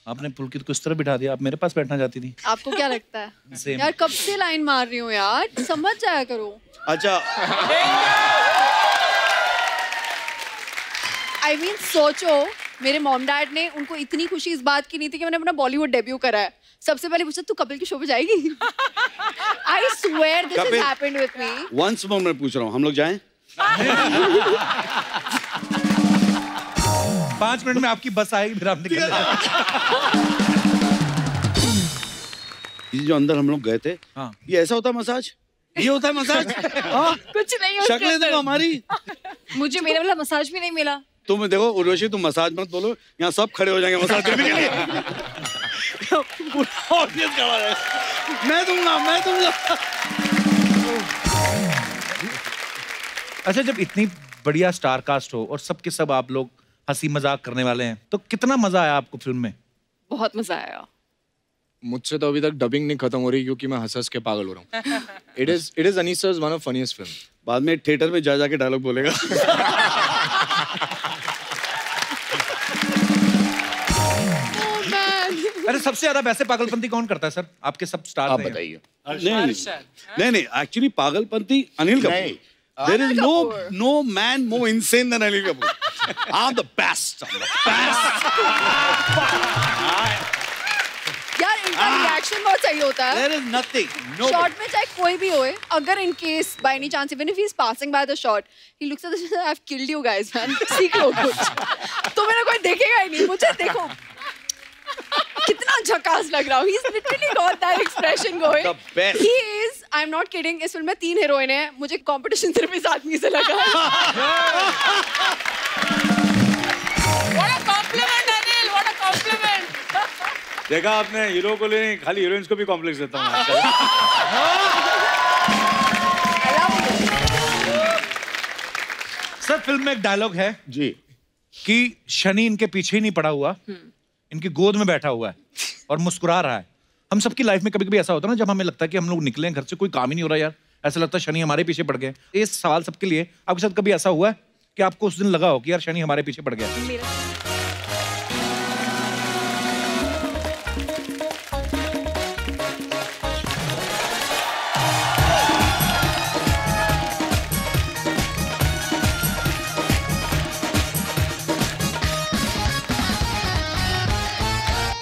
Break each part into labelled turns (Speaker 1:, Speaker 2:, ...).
Speaker 1: आपने पुलकित को इस तरह बिठा दिया, आप मेरे पास बैठना चाहती थी।
Speaker 2: आपको क्या लगता है यार, कब से लाइन मार रही हूँ यार, समझ जाया करो।
Speaker 3: अच्छा
Speaker 2: I mean, सोचो मेरे मॉम डैड ने उनको इतनी खुशी इस बात की नहीं थी कि मैंने अपना बॉलीवुड डेब्यू करा है। सबसे पहले पूछा तू कपिल के शो पे जाएगी? I swear this has happened with me.
Speaker 3: Once more मैं पूछ रहा हूँ, हम लोग जाएं?
Speaker 1: 5 मिनट में आपकी बस आएगी, फिर आप निकल
Speaker 3: ये जो अंदर हम लोग गए थे,
Speaker 1: हाँ।
Speaker 3: ये ऐसा होता है मसाज? ये होता है मसाज?
Speaker 2: कुछ नहीं,
Speaker 3: शक्लें देखो हमारी।
Speaker 2: मुझे मेरा वाला मसाज भी नहीं मिला।
Speaker 3: तुम देखो उर्वशी, तुम मसाज मत बोलो, यहाँ सब खड़े हो जाएंगे मसाज करने के लिए। ऑडियंस खड़ा है। मैं दूंगा।
Speaker 1: अच्छा, जब इतनी बढ़िया स्टार कास्ट हो और सब के सब आप लोग हंसी मजाक करने वाले हैं, तो कितना मजा आया आपको फिल्म में?
Speaker 2: बहुत मजा आया।
Speaker 4: मुझसे तो अभी तक डबिंग नहीं खत्म हो रही क्योंकि मैं हंस के पागल हो रहा हूँ। It is Anissa's one of funniest film.
Speaker 3: बाद में थिएटर में जा के डायलॉग बोलेगा।
Speaker 1: अरे सबसे ज्यादा वैसे पागलपंती कौन करता है सर? आपके सब स्टार
Speaker 4: आप बताइए।
Speaker 3: नहीं, actually Pagalpanti Anil Kapoor. There is no man more insane than Anil Kapoor. I'm the best.
Speaker 2: यार इनका रिएक्शन बहुत सही होता है।
Speaker 3: There is nothing.
Speaker 2: शॉट में चाहे कोई भी होए, अगर in case by any chance even if he is passing by the shot, he looks at the I've killed you guys man. सीख लो कुछ। तो मेरा कोई देखेगा ही नहीं, मुझे देखो कितना झकास लग रहा हूँ। He's literally got that expression going.
Speaker 3: The best.
Speaker 2: He is. I'm not kidding. इस फिल्म में 3 हीरोइन हैं। मुझे कंपटीशन सिर्फ इस आदमी से लगा।
Speaker 5: What a compliment, Anil. What a compliment.
Speaker 6: देखा आपने, हीरो को ले खाली हीरोइंस को भी कॉम्प्लेक्स देता हूँ।
Speaker 1: सर फिल्म में एक डायलॉग है
Speaker 3: जी
Speaker 1: कि शनि इनके पीछे ही नहीं पड़ा हुआ, इनकी गोद में बैठा हुआ है और मुस्कुरा रहा है। हम सबकी लाइफ में कभी-कभी ऐसा होता है ना, जब हमें लगता है कि हम लोग निकले घर से, कोई काम ही नहीं हो रहा यार, ऐसा लगता है शनि हमारे पीछे पड़ गए। ये सवाल सबके लिए, आपके साथ कभी ऐसा हुआ है कि आपको उस दिन लगा हो कि यार शनि हमारे पीछे पड़ गया?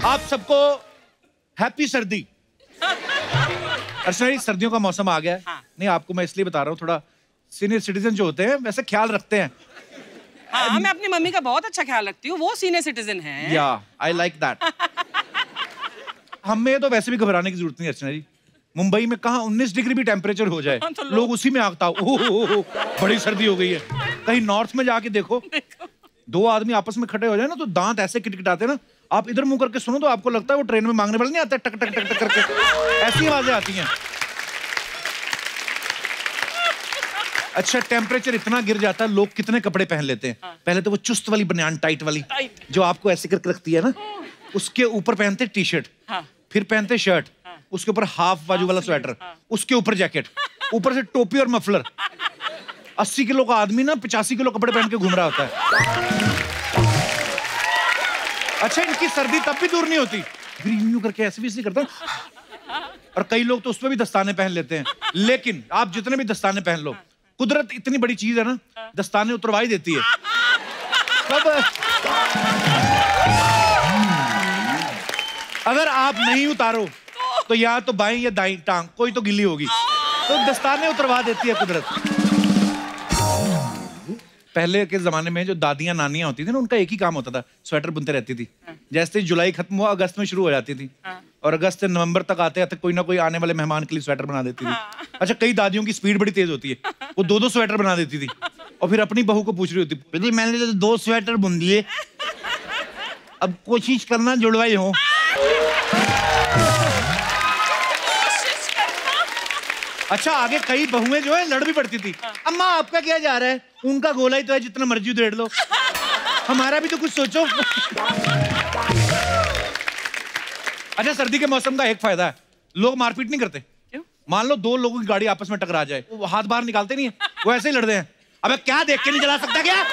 Speaker 1: आप सबको हैप्पी सर्दी। अर्चना जी, सर्दियों का मौसम आ गया है।
Speaker 5: हाँ।
Speaker 1: नहीं, आपको मैं इसलिए बता रहा हूँ, थोड़ा सीनियर सिटीजन जो होते हैं वैसे ख्याल रखते हैं।
Speaker 5: हाँ, मैं अपनी मम्मी का बहुत अच्छा ख्याल रखती हूँ, वो सीनियर सिटीजन है।
Speaker 1: या आई लाइक दैट। हमें तो वैसे भी घबराने की जरूरत नहीं अर्चना जी। मुंबई में कहाँ 19 डिग्री भी टेम्परेचर हो जाए,
Speaker 5: तो
Speaker 1: लोग उसी में आगता हो, बड़ी सर्दी हो गई है। कहीं नॉर्थ में जाके देखो, 2 आदमी आपस में खड़े हो जाए ना तो दांत ऐसे किटकिटाते हैं ना, आप इधर मुंह करके सुनो तो आपको लगता है वो ट्रेन में मांगने वाले नहीं आते, टक टक टक टक करके ऐसी आवाजें आती हैं। अच्छा, टेम्परेचर इतना गिर जाता है, लोग कितने कपड़े पहन लेते हैं। पहले तो वो चुस्त वाली बनियान, टाइट वाली, जो आपको ऐसे करके रखती है ना, उसके ऊपर पहनते टी शर्ट, फिर पहनते शर्ट, उसके ऊपर हाफ बाजू वाला स्वेटर, उसके ऊपर जैकेट, ऊपर से टोपी और मफलर। 80 किलो का आदमी ना 85 किलो कपड़े पहन के घूम रहा होता है। अच्छा, इनकी सर्दी तब भी दूर नहीं होती, फिर यूं करके ऐसे भी करता है। और कई लोग तो उसमें भी दस्ताने पहन लेते हैं। लेकिन आप जितने भी दस्ताने पहन लो, कुदरत इतनी बड़ी चीज है ना, दस्ताने उतरवा ही देती है। तब अगर आप नहीं उतारो तो या तो बाईं या दाईं टांग कोई तो गिल्ली होगी, तो दस्ताने उतरवा देती है कुदरत। पहले के जमाने में जो दादियां नानियां होती थी ना, उनका एक ही काम होता था, स्वेटर बुनते रहती थी। जैसे जुलाई खत्म हुआ, अगस्त में शुरू हो जाती थी, और अगस्त से नवंबर तक आते आते कोई ना कोई आने वाले मेहमान के लिए स्वेटर बना देती थी। अच्छा, कई दादियों की स्पीड बड़ी तेज होती है, वो 2-2 स्वेटर बना देती थी और फिर अपनी बहू को पूछ रही होती, मैंने तो 2 स्वेटर बुन दिए, अब कोशिश करना जुड़वाई हो। अच्छा, आगे कई बहुएं जो है लड़ भी पड़ती थी। अम्मा आपका क्या जा रहा है, उनका गोला ही तो है, जितना मर्जी उधेड़ लो, हमारा भी तो कुछ सोचो। अच्छा, सर्दी के मौसम का एक फायदा है, लोग मारपीट नहीं करते। क्यों? मान लो 2 लोगों की गाड़ी आपस में टकरा जाए, वो हाथ बाहर निकालते नहीं है, वो ऐसे ही लड़ते हैं। अबे क्या देख के नहीं चला सकता क्या?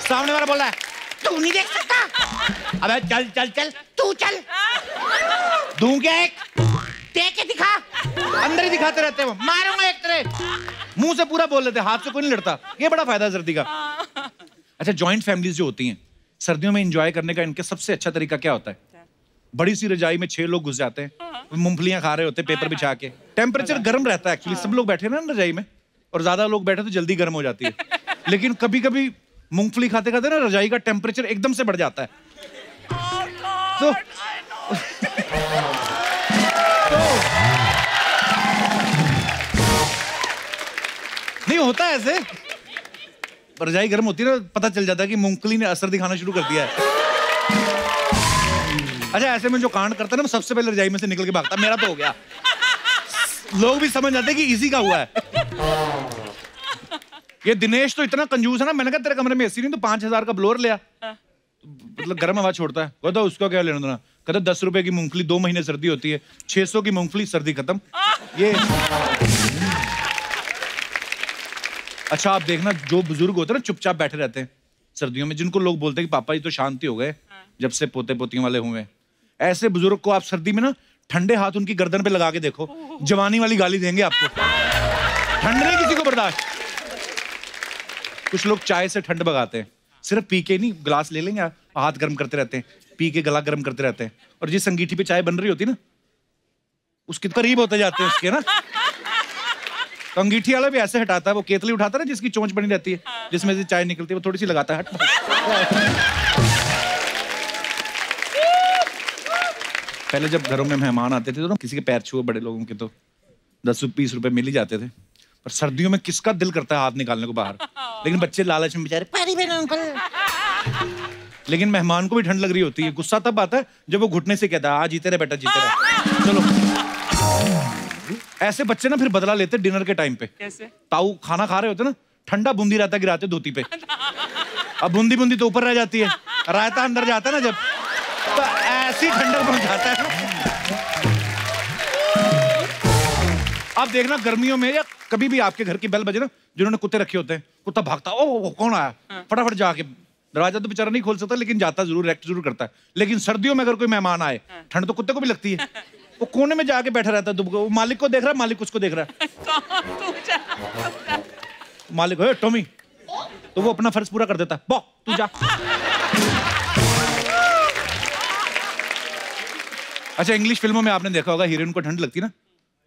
Speaker 1: सामने वाला बोल रहा है तू नहीं देख सकता? अबे चल चल चल, तू चल। दूं क्या एक? देख के दिखा। अंदर ही दिखाते रहते हो, मारूंगा एक तेरे। मुंह से पूरा बोल लेते, हाथ से कोई नहीं लड़ता। ये बड़ा फायदा है सर्दी का। अच्छा, जॉइंट फैमिलीज जो होती हैं, सर्दियों में एंजॉय करने का इनका सबसे अच्छा तरीका क्या होता है? बड़ी सी रजाई में 6 लोग घुस जाते हैं, मूंगफलियां खा रहे होते हैं पेपर बिछा के। टेम्परेचर गर्म रहता है एक्चुअली, सब लोग बैठे ना रजाई में, और ज्यादा लोग बैठे तो जल्दी गर्म हो जाती है। लेकिन कभी कभी मूंगफली खाते खाते ना रजाई का टेम्परेचर एकदम से बढ़ जाता है। तो नहीं होता है ऐसे, रजाई गर्म होती है ना, पता चल जाता है कि मूंगफली ने असर दिखाना शुरू कर दिया है। अच्छा, ऐसे में जो कांड करता है ना, सबसे पहले रजाई में से निकल के भागता, मेरा तो हो गया। लोग भी समझ जाते हैं कि इसी का हुआ है। ये दिनेश तो इतना कंजूस है ना, मैंने कहा तेरे कमरे में एसी नहीं तो 5000 का ब्लोअर लिया, मतलब गर्म हवा छोड़ता है। कहता उसका क्या लेना देना? कहता 10 रुपए की मूंगफली, 2 महीने सर्दी होती है, 600 की मूंगफली, सर्दी खत्म। ये अच्छा, आप देखना जो बुजुर्ग होते हैं ना, चुपचाप बैठे रहते हैं सर्दियों में, जिनको लोग बोलते हैं कि पापा जी तो शांति हो गए जब से पोते पोतियों वाले हुए, ऐसे बुजुर्ग को आप सर्दी में ना ठंडे हाथ उनकी गर्दन पे लगा के देखो, जवानी वाली गाली देंगे आपको। ठंड नहीं किसी को बर्दाश्त। कुछ लोग चाय से ठंड भगाते हैं, सिर्फ पी के नहीं, गिलास ले लेंगे, हाथ गर्म करते रहते हैं, पी के गला गर्म करते रहते हैं, और जिस अंगीठी पे चाय बन रही होती है ना, उसके करीब होते जाते हैं उसके ना, तो अंगीठी वाला भी ऐसे हटाता है, वो केतली उठाता है ना जिसकी चोंच बनी रहती है, जिसमें से चाय निकलती है, वो थोड़ी सी लगाता है, पहले जब घरों में मेहमान आते थे तो ना, किसी के पैर छुए बड़े लोगों के तो 10-20 रुपए मिल ही जाते थे। पर सर्दियों में किसका दिल करता है हाथ निकालने को बाहर? लेकिन बच्चे लालच में बेचारे पानी में अंकल। लेकिन मेहमान को भी ठंड लग रही होती है, गुस्सा तब आता है जब वो घुटने से कहता है, हाँ जीते रहे बेटा, जीते रहे, चलो। ऐसे बच्चे ना फिर बदला लेते डिनर के टाइम पे।
Speaker 5: कैसे?
Speaker 1: ताऊ खाना खा रहे होते ना, ठंडा बूंदी रायता गिराते धोती पे, अब बूंदी बूंदी तो ऊपर रह जाती है, रायता अंदर जाता है ना जब, तो ऐसी ठंडक पहुंच जाता है ना। आप देखना गर्मियों में या कभी भी आपके घर की बेल बजे ना, जिन्होंने कुत्ते रखे होते हैं, कुत्ता भागता, ओ कौन आया, फटाफट जाके, दरवाजा तो बेचारा नहीं खोल सकता लेकिन जाता जरूर, रिएक्ट जरूर करता है। लेकिन सर्दियों में अगर कोई मेहमान आए, ठंड तो कुत्ते को भी लगती है, वो कोने में जाके बैठा रहता है, वो मालिक को देख रहा है, मालिक उसको देख रहा है, मालिक टॉमी, तो वो अपना फर्ज पूरा कर देता है, बॉ तू जा। अच्छा, इंग्लिश फिल्मों में आपने देखा होगा, हीरोइन को ठंड लगती ना,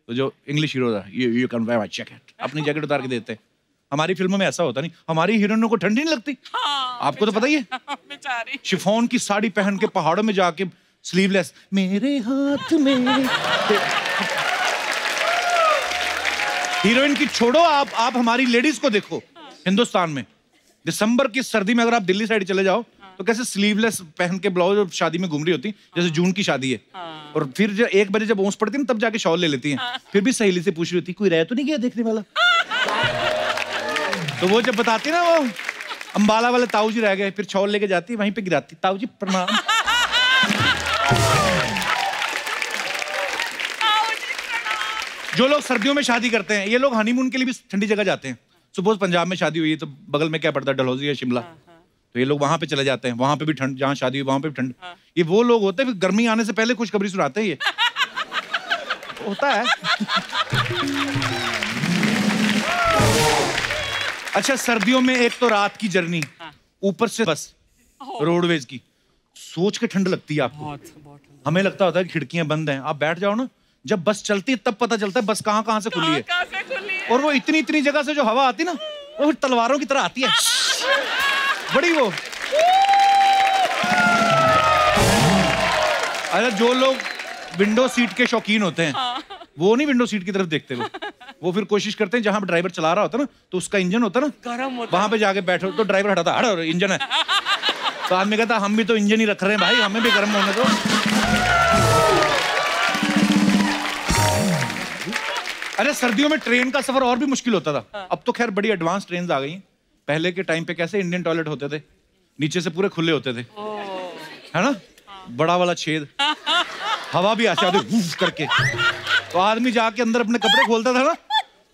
Speaker 1: तो जो इंग्लिश हीरो है, ये कैन वेयर माय जैकेट, अपनी जैकेट उतार के देते हैं। हमारी फिल्मों में ऐसा होता नहीं, हमारी हीरोइनों को ठंड नहीं लगती। आपको तो पता ही है,
Speaker 5: बेचारी
Speaker 1: शिफॉन की साड़ी पहन के पहाड़ों में जाके स्लीवलेस, मेरे हाथ में। हीरोइन की छोड़ो, आप हमारी लेडीज को देखो हिंदुस्तान में, दिसंबर की सर्दी में अगर आप दिल्ली साइड चले जाओ तो कैसे स्लीवलेस पहन के ब्लाउज शादी में घूम रही होती, जैसे जून की शादी है। और फिर जब 1 बजे जब ओस पड़ती है ना, तब जाके शॉल ले लेती हैं। फिर भी सहेली से पूछ रही होती, कोई रह तो नहीं गया देखने वाला? तो वो जब बताती ना, वो अंबाला वाले ताऊ जी रह गए, फिर शॉल लेके जाती, वहीं पे गिराती, ताऊ जी प्रणाम। जो लोग सर्दियों में शादी करते हैं, ये लोग हनीमून के लिए भी ठंडी जगह जाते हैं। सपोज पंजाब में शादी हुई है तो बगल में क्या पड़ता है, डलहौजी या शिमला, तो ये लोग वहां पे चले जाते हैं, वहां पे भी ठंड, जहां शादी हुई वहां पे भी ठंड। ये वो लोग होते हैं गर्मी आने से पहले खुशखबरी सुनाते हैं, ये होता है। अच्छा, सर्दियों में एक तो रात की जर्नी, ऊपर से बस रोडवेज की, सोच के ठंड लगती है आपको। हमें लगता होता है खिड़कियां बंद हैं, आप बैठ जाओ ना, जब बस चलती है तब पता चलता है बस कहां से खुली है। और वो इतनी जगह से जो हवा आती ना, वो तलवारों की तरह आती है, बड़ी वो। अरे जो लोग विंडो सीट के शौकीन होते हैं, वो नहीं विंडो सीट की तरफ देखते, वो फिर कोशिश करते हैं जहां ड्राइवर चला रहा होता है ना, तो उसका इंजन होता है ना
Speaker 5: गरम होता,
Speaker 1: वहां पे जाके बैठो, तो ड्राइवर हटाता, हटो इंजन है, तो आदमी कहता हम भी तो इंजन ही रख रहे हैं भाई, हमें भी गर्म होने दो। अरे सर्दियों में ट्रेन का सफर और भी मुश्किल होता था। अब तो खैर बड़ी एडवांस ट्रेन आ गई हैं। पहले के टाइम पे कैसे इंडियन टॉयलेट होते थे, नीचे से पूरे खुले होते थे, है ना, बड़ा वाला छेद, हवा भी ऐसे आती करके, तो आदमी जाके अंदर अपने कपड़े खोलता था ना,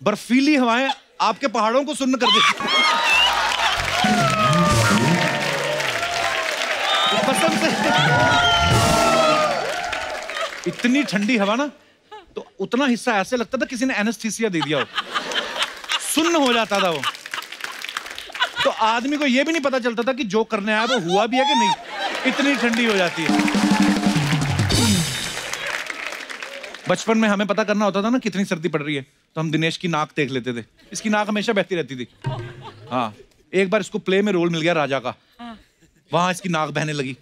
Speaker 1: बर्फीली हवाएं आपके पहाड़ों को सुन्न कर देती। इतनी ठंडी हवा ना, तो उतना हिस्सा ऐसे लगता था किसी ने एनेस्थीसिया दे दिया हो, सुन्न हो जाता था वो। तो आदमी को ये भी नहीं पता चलता था कि जो करने आया वो हुआ भी है कि नहीं, इतनी ठंडी हो जाती है। बचपन में हमें पता करना होता था ना कितनी सर्दी पड़ रही है, तो हम दिनेश की नाक देख लेते थे, इसकी नाक हमेशा बहती रहती थी। हाँ, एक बार इसको प्ले में रोल मिल गया राजा का, वहां इसकी नाक बहने लगी।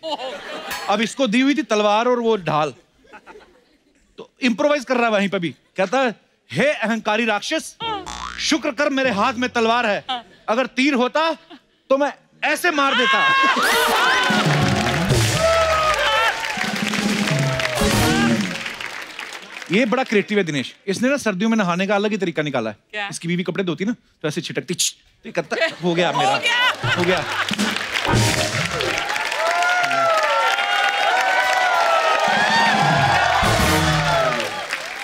Speaker 1: अब इसको दी हुई थी तलवार और वो ढाल, तो इम्प्रोवाइज कर रहा है वहीं पे भी, कहता है हे अहंकारी राक्षस, शुक्र कर मेरे हाथ में तलवार है, अगर तीर होता तो मैं ऐसे मार देता। ये बड़ा क्रिएटिव है दिनेश, इसने ना सर्दियों में नहाने का अलग ही तरीका निकाला है।
Speaker 5: क्या?
Speaker 1: इसकी बीवी कपड़े धोती ना तो ऐसे छिटकती, तो करता हो गया मेरा, हो गया।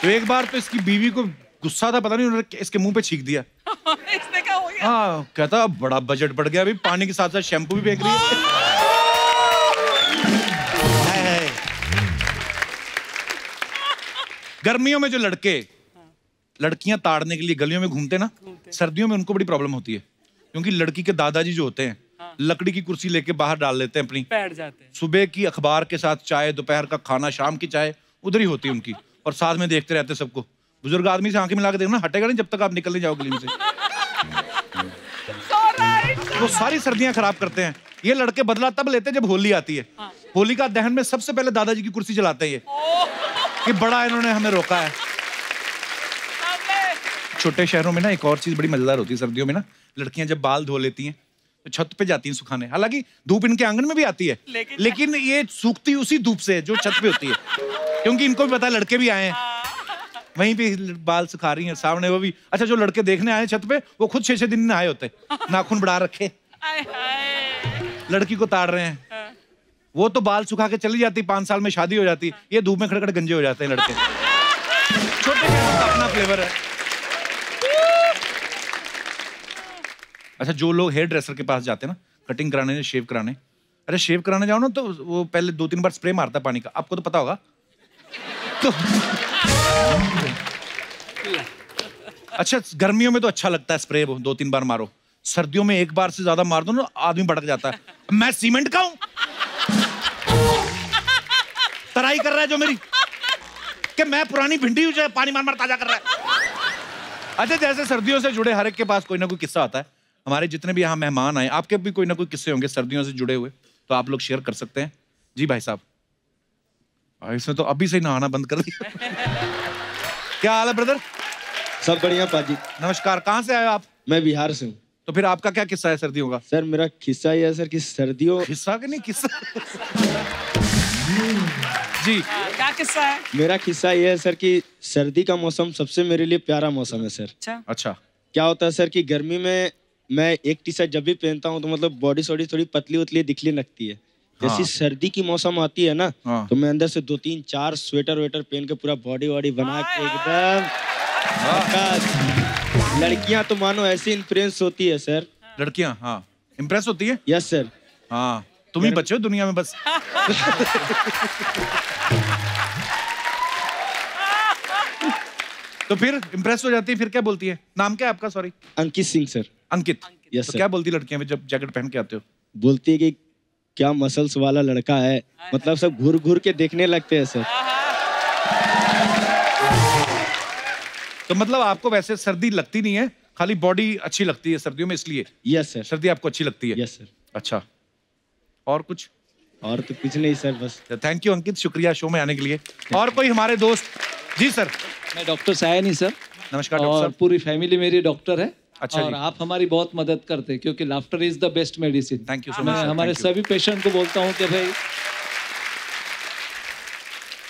Speaker 1: तो एक बार तो इसकी बीवी को गुस्सा था, पता नहीं उन्होंने इसके मुंह पे छींक दिया।
Speaker 5: इसने क्या हो गया?
Speaker 1: हाँ, कहता बड़ा बजट बढ़ गया, अभी पानी के साथ साथ शैम्पू भी फेंक रही है। गर्मियों में जो लड़कियां ताड़ने के लिए गलियों में घूमते ना, सर्दियों में उनको बड़ी प्रॉब्लम होती है, क्योंकि लड़की के दादाजी जो होते हैं लकड़ी की कुर्सी लेके बाहर डाल लेते हैं अपनी,
Speaker 5: बैठ जाते हैं।
Speaker 1: सुबह की अखबार के साथ चाय, दोपहर का खाना, शाम की चाय उधर ही होती है उनकी, और साथ में देखते रहते सबको। बुजुर्ग आदमी से आंखें मिला के देखो ना, हटेगा नहीं जब तक आप निकल नहीं जाओ गली में से। वो सारी सर्दियां खराब करते हैं। ये लड़के बदला तब लेते हैं जब होली आती है। होली का दहन में सबसे पहले दादाजी की कुर्सी जलाते हैं ये, कि बड़ा इन्होंने हमें रोका है। छोटे शहरों में ना एक और चीज बड़ी मजेदार होती है सर्दियों में ना, लड़कियां जब बाल धो लेती हैं तो छत पे जाती हैं सुखाने, हालांकि धूप इनके आंगन में भी आती है, लेकिन ये सूखती उसी धूप से जो छत पे होती है, क्योंकि इनको भी पता है लड़के भी आए हैं, वहीं पे बाल सुखा रही हैं सामने वो भी। अच्छा, जो लड़के देखने आए छत पे वो खुद 6-6 दिन नहाए होते, नाखून बढ़ा रखे, लड़की को ताड़ रहे हैं। वो तो बाल सुखा के चली जाती, 5 साल में शादी हो जाती, ये धूप में खड़े खड़े गंजे हो जाते हैं लड़के। छोटे शहरों का अपना फ्लेवर है। अच्छा, जो लोग हेयर ड्रेसर के पास जाते हैं ना कटिंग कराने, शेव कराने, अरे शेव कराने जाओ ना तो वो पहले 2-3 बार स्प्रे मारता है पानी का, आपको तो पता होगा। तो अच्छा, गर्मियों में तो अच्छा लगता है स्प्रे, वो 2-3 बार मारो, सर्दियों में एक बार से ज्यादा मार दो ना आदमी भड़क जाता है। मैं सीमेंट का हूं, तराई कर रहा है जो मेरी, कि मैं पुरानी भिंडी हूं जो पानी मार मार ताजा कर रहा है। अच्छा, जैसे सर्दियों से जुड़े हर एक के पास कोई ना कोई किस्सा आता है। हमारे जितने भी यहाँ मेहमान आए, आपके भी कोई ना कोई किस्से होंगे सर्दियों से जुड़े हुए, तो आप लोग शेयर कर सकते हैं। जी भाई साहब, इसने तो अभी से ही नहाना बंद कर दिया। क्या हाल है ब्रदर?
Speaker 7: सब बढ़िया पाजी।
Speaker 1: नमस्कार, कहाँ से आए हो आप?
Speaker 7: मैं बिहार से हूँ।
Speaker 1: तो फिर आपका क्या किस्सा है सर्दियों का?
Speaker 7: सर मेरा किस्सा ये है सर कि सर्दियों,
Speaker 1: किस्सा के नहीं किस्सा। जी,
Speaker 5: क्या किस्सा है?
Speaker 7: मेरा किस्सा ये है सर कि सर्दी का मौसम सबसे मेरे लिए प्यारा मौसम है सर।
Speaker 1: अच्छा।
Speaker 7: क्या होता है सर कि गर्मी में मैं एक टी शर्ट जब भी पहनता हूँ तो मतलब बॉडी सॉडी थोड़ी पतली उतली दिखने लगती है। जैसी सर्दी की मौसम आती है ना, तो मैं अंदर से 2-3-4 स्वेटर वेटर पहन के पूरा बॉडी वॉडी बना के एकदम, लड़कियां तो मानो ऐसी इम्प्रेस होती है सर।
Speaker 1: लड़कियां हाँ इम्प्रेस होती है?
Speaker 7: Yes sir.
Speaker 1: हाँ, तुम ही बचे हो दुनिया में बस। तो फिर इम्प्रेस हो जाती है, फिर क्या बोलती है? नाम क्या है आपका? सॉरी।
Speaker 7: अंकित सिंह सर।
Speaker 1: अंकित।
Speaker 7: यस
Speaker 1: तो
Speaker 7: सर।
Speaker 1: क्या बोलती लड़कियां जब जैकेट पहन के आते हो?
Speaker 7: बोलती है कि क्या मसल्स वाला लड़का है, मतलब सब घूर घूर के देखने लगते हैं सर।
Speaker 1: तो मतलब आपको वैसे सर्दी लगती नहीं है, खाली बॉडी अच्छी लगती है सर्दियों में, इसलिए?
Speaker 7: Yes sir.
Speaker 1: सर्दी आपको अच्छी लगती है?
Speaker 7: Yes sir.
Speaker 1: अच्छा, और कुछ?
Speaker 7: और तो कुछ नहीं सर, बस।
Speaker 1: थैंक यू अंकित, शुक्रिया शो में आने के लिए। और कोई हमारे दोस्त? जी सर।
Speaker 8: मैं डॉक्टर सायनी सर।
Speaker 1: नमस्कार डॉक्टर
Speaker 8: और
Speaker 1: साहब।
Speaker 8: पूरी फैमिली मेरी डॉक्टर है।
Speaker 1: अच्छा
Speaker 8: और
Speaker 1: जी।
Speaker 8: आप हमारी बहुत मदद करते हैं क्योंकि laughter is the best medicine.
Speaker 1: Thank you सो
Speaker 8: मैं
Speaker 1: मच।
Speaker 8: हमारे सभी पेशेंट को बोलता हूँ कि भाई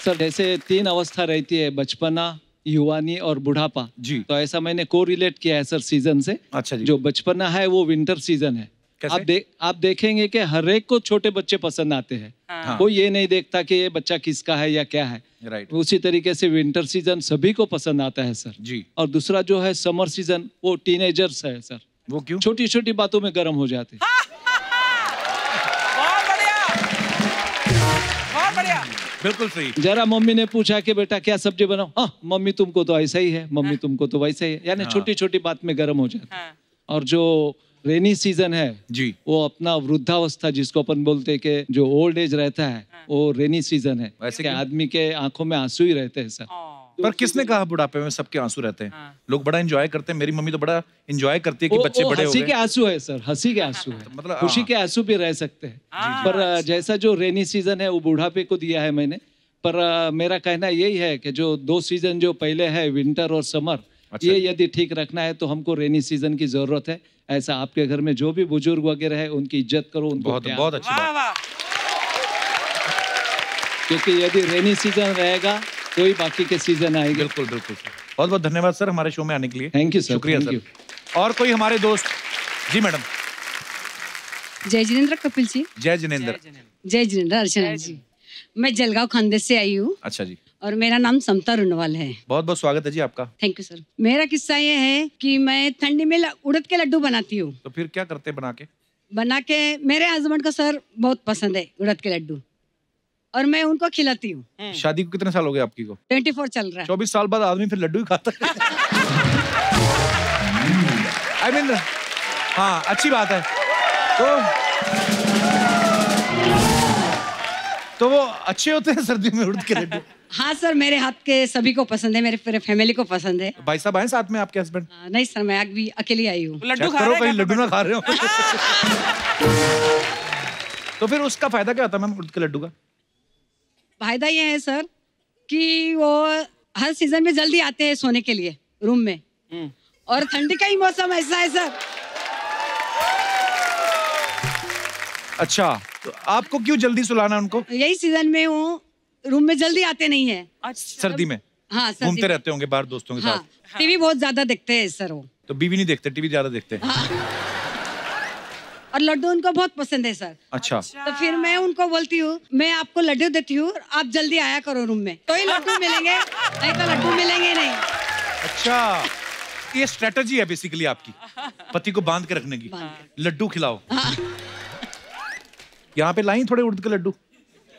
Speaker 8: सर, जैसे 3 अवस्था रहती है, बचपना, युवानी और बुढ़ापा
Speaker 1: जी।
Speaker 8: तो ऐसा मैंने को रिलेट किया है सर सीजन से।
Speaker 1: अच्छा जी।
Speaker 8: जो बचपना है वो विंटर सीजन है। आप देखेंगे कि हर एक को छोटे बच्चे पसंद आते हैं।
Speaker 1: हाँ।
Speaker 8: कोई ये नहीं देखता कि ये बच्चा किसका है या क्या है।
Speaker 1: राइट।
Speaker 8: उसी तरीके से विंटर सीजन सभी को पसंद आता है सर।
Speaker 1: जी।
Speaker 8: और दूसरा जो है समर सीजन, वो टीनेजर्स है सर।
Speaker 1: वो क्यों?
Speaker 8: छोटी छोटी बातों में गर्म हो जाते हैं।
Speaker 5: बहुत बढ़िया। बहुत बढ़िया।
Speaker 1: बिल्कुल सही।
Speaker 8: जरा मम्मी ने पूछा कि बेटा क्या सब्जी बनाओ, हाँ मम्मी तुमको तो ऐसा ही है, मम्मी तुमको तो वैसा ही है, यानी छोटी छोटी बात में गर्म हो जाता है। और जो रेनी सीजन है
Speaker 1: जी, वो
Speaker 8: अपना वृद्धावस्था जिसको अपन बोलते हैं कि जो ओल्ड एज रहता है वो रेनी सीजन है। वैसे कि आदमी के आंखों में आंसू ही रहते हैं सर।
Speaker 1: पर किसने कहा बुढ़ापे में सबके आंसू रहते हैं? लोग बड़ा एंजॉय करते हैं। मेरी मम्मी तो बड़ा एंजॉय करती है कि बच्चे बड़े हो गए।
Speaker 8: हंसी के आंसू है सर, हंसी के आंसू है, मतलब खुशी के आंसू भी रह सकते हैं। पर जैसा जो रेनी सीजन है वो बुढ़ापे को दिया है मैंने। पर मेरा कहना यही है कि जो 2 सीजन जो पहले है विंटर और समर, ये यदि ठीक रखना है तो हमको रेनी सीजन की जरूरत है। ऐसा आपके घर में जो भी बुजुर्ग वगैरह है उनकी इज्जत करो, उनको
Speaker 1: बहुत अच्छी बात।
Speaker 8: क्योंकि यदि रेनी सीजन रहेगा तो ही बाकी के सीजन आएंगे।
Speaker 1: बिल्कुल बिल्कुल सर, बहुत बहुत धन्यवाद सर हमारे शो में आने के लिए।
Speaker 8: थैंक यू सर,
Speaker 1: शुक्रिया सर। और कोई हमारे दोस्त? जी मैडम।
Speaker 9: जय जिनेंद्र कपिल जी।
Speaker 1: जय जिनेंद्र।
Speaker 9: जय जिनेंद्र अर्चना जी। मैं जलगांव खानदेश से आई हूँ।
Speaker 1: अच्छा जी।
Speaker 9: और मेरा नाम समता रुनवाल है।
Speaker 1: बहुत बहुत स्वागत है जी आपका।
Speaker 9: Thank you sir. मेरा किस्सा ये है कि मैं ठंडी में उड़द के लड्डू बनाती हूँ।
Speaker 1: तो फिर क्या करते हैं
Speaker 9: बना के मेरे हस्बैंड को सर बहुत पसंद है उड़द के लड्डू, और मैं उनको खिलाती हूँ।
Speaker 1: शादी को कितने साल हो गए आपकी को?
Speaker 9: 24 चल रहा है।
Speaker 1: 24 साल बाद आदमी फिर लड्डू ही खाता है। I mean, हाँ अच्छी बात है। तो वो अच्छे होते हैं सर्दियों में उड़द के लड्डू?
Speaker 9: हाँ सर, मेरे हाथ के सभी को पसंद है, मेरे पूरे फैमिली को पसंद है।
Speaker 1: भाई साहब आए साथ में आपके हस्बैंड?
Speaker 9: नहीं सर, मैं अभी अकेली आई हूँ।
Speaker 1: लड्डू खा रहे हैं? लड्डू ना खा रहे हो? तो फिर उसका फायदा क्या होता है मैम उड़द के लड्डू का?
Speaker 9: फायदा ये है सर कि वो हर सीजन में जल्दी आते हैं सोने के लिए रूम में, और ठंडी का ही मौसम ऐसा है सर।
Speaker 1: अच्छा, तो आपको क्यों जल्दी सुलाना उनको?
Speaker 9: यही सीजन में वो रूम में जल्दी आते नहीं है।
Speaker 1: अच्छा। सर्दी में?
Speaker 9: हाँ,
Speaker 1: घूमते रहते होंगे बाहर दोस्तों के साथ।
Speaker 9: टीवी बहुत ज्यादा देखते हैं सर वो।
Speaker 1: तो बीवी नहीं देखते, टीवी ज्यादा देखते हैं।
Speaker 9: और लड्डू उनको बहुत पसंद है सर।
Speaker 1: अच्छा।
Speaker 9: तो फिर मैं उनको बोलती हूँ मैं आपको लड्डू देती हूँ, आप जल्दी आया करो रूम में, तो ही लड्डू मिलेंगे, नहीं तो लड्डू मिलेंगे नहीं।
Speaker 1: अच्छा, ये स्ट्रेटजी है बेसिकली आपकी, पति को बांध के रखने की। लड्डू खिलाओ। यहाँ पे लाई थोड़े उड़द के लड्डू?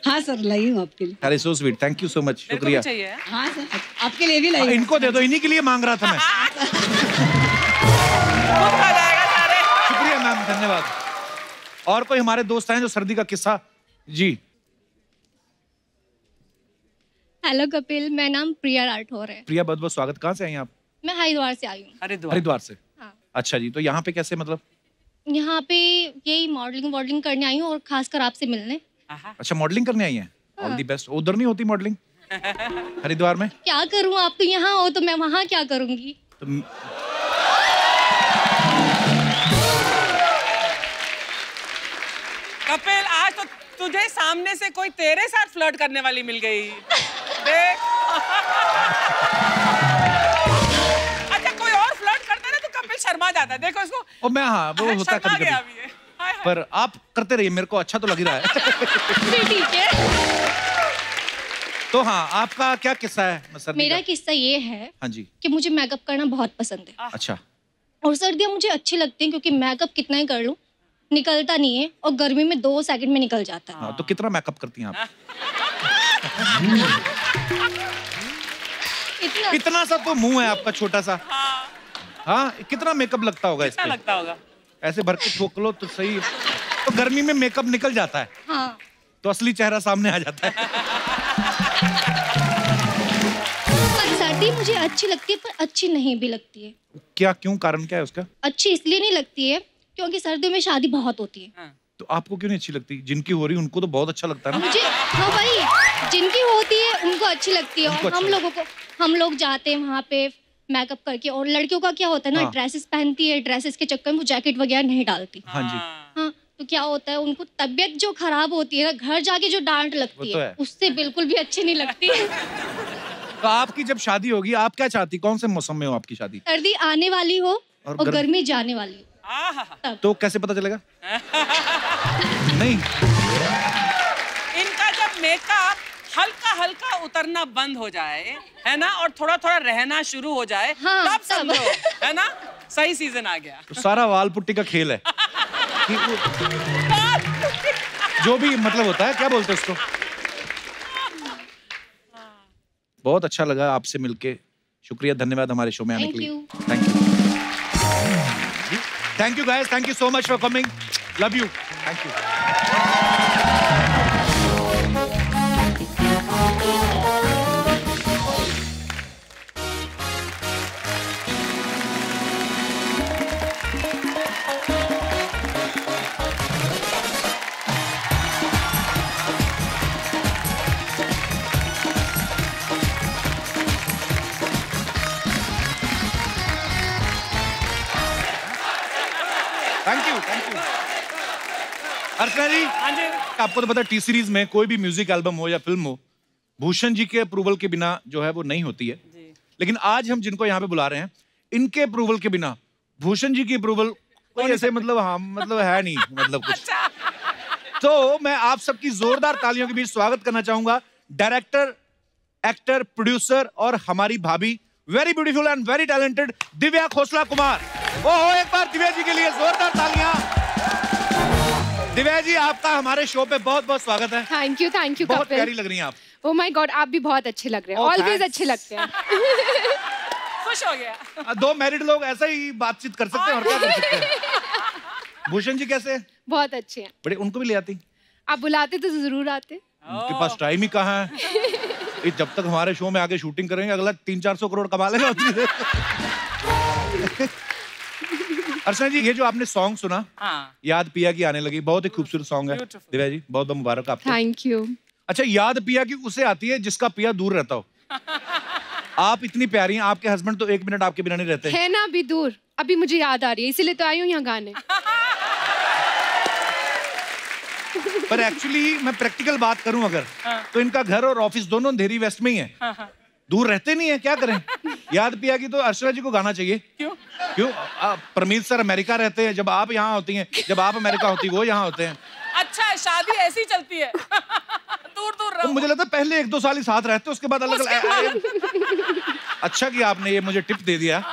Speaker 9: हाँ सर, लाई हूँ आपके लिए।
Speaker 1: अरे so sweet, thank you so much, शुक्रिया।
Speaker 9: हाँ सर, आपके लिए भी लाई।
Speaker 1: इनको दे दो, इन्हीं के लिए मांग रहा था मैं। शुक्रिया मैम, धन्यवाद। और कोई हमारे दोस्त हैं जो सर्दी का किस्सा? जी।
Speaker 10: हेलो कपिल, मेरा नाम प्रिया राठौर है।
Speaker 1: प्रिया, बहुत बहुत स्वागत। कहाँ से आई आप?
Speaker 10: मैं हरिद्वार से आई हूँ।
Speaker 1: हरिद्वार से?
Speaker 10: हाँ।
Speaker 1: अच्छा जी, तो यहाँ पे कैसे मतलब?
Speaker 10: यहाँ पे यही मॉडलिंग करने आई हूँ, और खासकर आपसे मिलने।
Speaker 1: अच्छा, मॉडलिंग करने आई हैं? All the best. उधर नहीं होती मॉडलिंग हरिद्वार में?
Speaker 10: क्या करूँ, आप तो यहाँ हो तो मैं वहाँ क्या करूँगी?
Speaker 5: कपिल, आज तो तुझे सामने से कोई तेरे साथ फ्लर्ट करने वाली मिल गई। देख। अच्छा, कोई और फ्लर्ट करता ना तो कपिल शर्मा जाता है। देखो इसको।
Speaker 1: ओ मैं, हाँ वो होता है कभी-कभी। पर आप करते रहिए, मेरे को अच्छा तो लग रहा है।
Speaker 10: ठीक है।
Speaker 1: तो हाँ, आपका क्या किस्सा है?
Speaker 10: मेरा किस्सा ये है,
Speaker 1: हाँ जी,
Speaker 10: कि मुझे मेकअप करना बहुत पसंद है।
Speaker 1: अच्छा।
Speaker 10: और सर्दियाँ मुझे अच्छी लगती हैं क्योंकि मेकअप कितना ही कर लूं निकलता नहीं है, और गर्मी में 2 सेकंड में निकल जाता है।
Speaker 1: हाँ, तो कितना मेकअप करती हैं आप? इतना सा तो मुंह है आपका छोटा सा। हाँ, कितना मेकअप लगता होगा इसमें?
Speaker 5: लगता होगा
Speaker 1: ऐसे भर के ठोक लो तो सही। तो गर्मी में मेकअप निकल जाता है।
Speaker 10: हाँ।
Speaker 1: तो असली चेहरा सामने आ जाता है।
Speaker 10: सर्दी मुझे अच्छी लगती है, पर अच्छी नहीं भी लगती है।
Speaker 1: क्या, क्यों, कारण क्या है उसका?
Speaker 10: अच्छी इसलिए नहीं लगती है क्योंकि सर्दियों में शादी बहुत होती है।
Speaker 1: तो आपको क्यों नहीं अच्छी लगती? जिनकी हो रही उनको तो बहुत अच्छा लगता है ना।
Speaker 10: मुझे, हाँ भाई, जिनकी होती है उनको अच्छी लगती है, और हम लोग जाते हैं वहाँ पे मेकअप करके। और लड़कियों का क्या होता है ना, ड्रेसेस पहनती है, ड्रेसेस के चक्कर में वो जैकेट वगैरह नहीं डालती।
Speaker 1: हाँ जी।
Speaker 10: हाँ, तो क्या होता है, उनको तबीयत जो खराब होती है ना, घर जाके जो डांट लगती है, उससे बिल्कुल भी अच्छी नहीं लगती।
Speaker 1: तो आपकी जब शादी होगी, आप क्या चाहती? कौन से मौसम में हो आपकी शादी?
Speaker 10: सर्दी आने वाली हो और गर्मी जाने वाली हो।
Speaker 1: तो कैसे पता चलेगा? नहीं,
Speaker 5: इनका जब मेकअप हल्का हल्का उतरना बंद हो जाए, है ना, और थोड़ा थोड़ा रहना शुरू हो जाए, तब समझो, है ना, सही सीजन आ गया।
Speaker 1: तो सारा वाल पुट्टी का खेल है। जो भी मतलब होता है, क्या बोलते हैं उसको? बहुत अच्छा लगा आपसे मिलके। शुक्रिया, धन्यवाद हमारे शो में आने के लिए। Thank you. Thank you guys, thank you so much for coming. Love you. Thank you. Thank you, thank you. Archana ji,
Speaker 5: हाँ जी।
Speaker 1: आपको तो पता है टी सीरीज में कोई भी म्यूजिक एल्बम हो या फिल्म हो, भूषण जी के अप्रूवल के बिना जो है वो नहीं होती है। लेकिन आज हम जिनको यहाँ पे बुला रहे हैं, इनके अप्रूवल के बिना भूषण जी की अप्रूवल कोई ऐसे मतलब हाँ मतलब है नहीं मतलब कुछ। तो मैं आप सबकी जोरदार तालियों के बीच स्वागत करना चाहूंगा डायरेक्टर, एक्टर, प्रोड्यूसर और हमारी भाभी, very beautiful and very talented Divya Khosla Kumar. ओहो, एक बार दिव्या जी के लिए जोरदार तालियां। दिव्या जी, आपका हमारे शो पे बहुत बहुत स्वागत है।
Speaker 2: थैंक यू
Speaker 1: बहुत प्यारी लग रही हैं आप।
Speaker 2: ओह माय गॉड, आप भी बहुत अच्छे लग रहे हैं। ऑलवेज अच्छे लगते हैं।
Speaker 5: खुश हो गया।
Speaker 1: दो मैरिड लोग ऐसा ही बातचीत कर सकते हैं और क्या कर सकते हैं। भूषण जी कैसे हैं?
Speaker 2: बहुत अच्छे हैं।
Speaker 1: बड़े, उनको भी ले आती?
Speaker 2: आप बुलाते तो जरूर आते।
Speaker 1: उनके पास टाइम ही कहाँ है। ये जब तक हमारे शो में आके शूटिंग करेंगे अगला 300-400 करोड़ कमा लेगा। अर्चना जी, ये जो आपने सॉन्ग सुना, याद पिया की आने लगी, बहुत ही खूबसूरत सॉन्ग है। दिव्या जी, बहुत बहुत मुबारक आपको।
Speaker 2: Thank you.
Speaker 1: अच्छा, याद पिया की उसे आती है जिसका पिया दूर रहता हो। आप इतनी प्यारी हैं, आपके हस्बैंड तो 1 मिनट आपके बिना नहीं रहते
Speaker 2: है ना। अभी दूर, अभी मुझे याद आ रही है, इसीलिए तो आई हूँ यहाँ गाने।
Speaker 1: पर एक्चुअली मैं प्रैक्टिकल बात करूं अगर, तो इनका घर और ऑफिस दोनों अंधेरी वेस्ट में ही है। दूर रहते नहीं है, क्या करें। याद पिया की तो अर्चना जी को गाना चाहिए।
Speaker 5: क्यों?
Speaker 1: परमीत सर अमेरिका रहते हैं, जब आप यहाँ होती हैं, जब आप अमेरिका होती वो यहाँ होते हैं।
Speaker 5: अच्छा, शादी ऐसी चलती है। दूर दूर रहो।
Speaker 1: मुझे लगता है पहले 1-2 साल ही साथ रहते, उसके बाद अलग अलग। अच्छा कि आपने ये मुझे टिप दे दिया।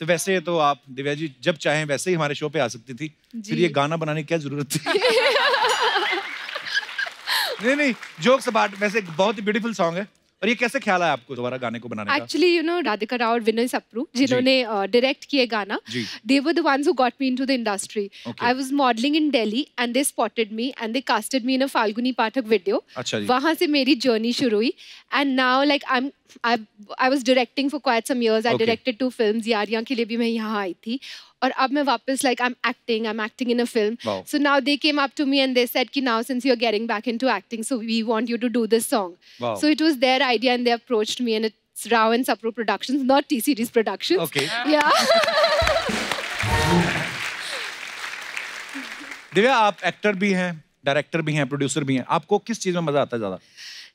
Speaker 1: तो वैसे तो आप दिव्या जी जब चाहें वैसे ही हमारे शो पे आ सकती थी, फिर ये गाना बनाने की क्या जरूरत थी। नहीं, जोक्स अपार्ट, वैसे बहुत ही ब्यूटीफुल सॉन्ग है। और ये कैसे ख्याल आया आपको दोबारा गाने को बनाने का?
Speaker 2: Actually you know Radhika Rao और विनय सप्रू जिन्होंने डायरेक्ट किए गाना, they were the ones who got me into the industry. I was modelling in Delhi and they spotted me and they casted me in a Falguni Pathak video. वहां से मेरी जर्नी शुरू हुई and now like I was directing for quite some years. I directed 2 films. Yaariyan के लिए भी मैं यहाँ आई थी और अब मैं वापस like I'm acting in a film. So now they came up to me and they said कि now since you're getting back into acting, so we want you to do this song. So it was their idea and they approached me and it's Rao and Sapro Productions, not T-Series Productions.
Speaker 1: Okay.
Speaker 2: Yeah.
Speaker 1: Divya, आप actor भी हैं, director भी हैं, producer भी हैं, आपको किस चीज में मजा आता है ज्यादा?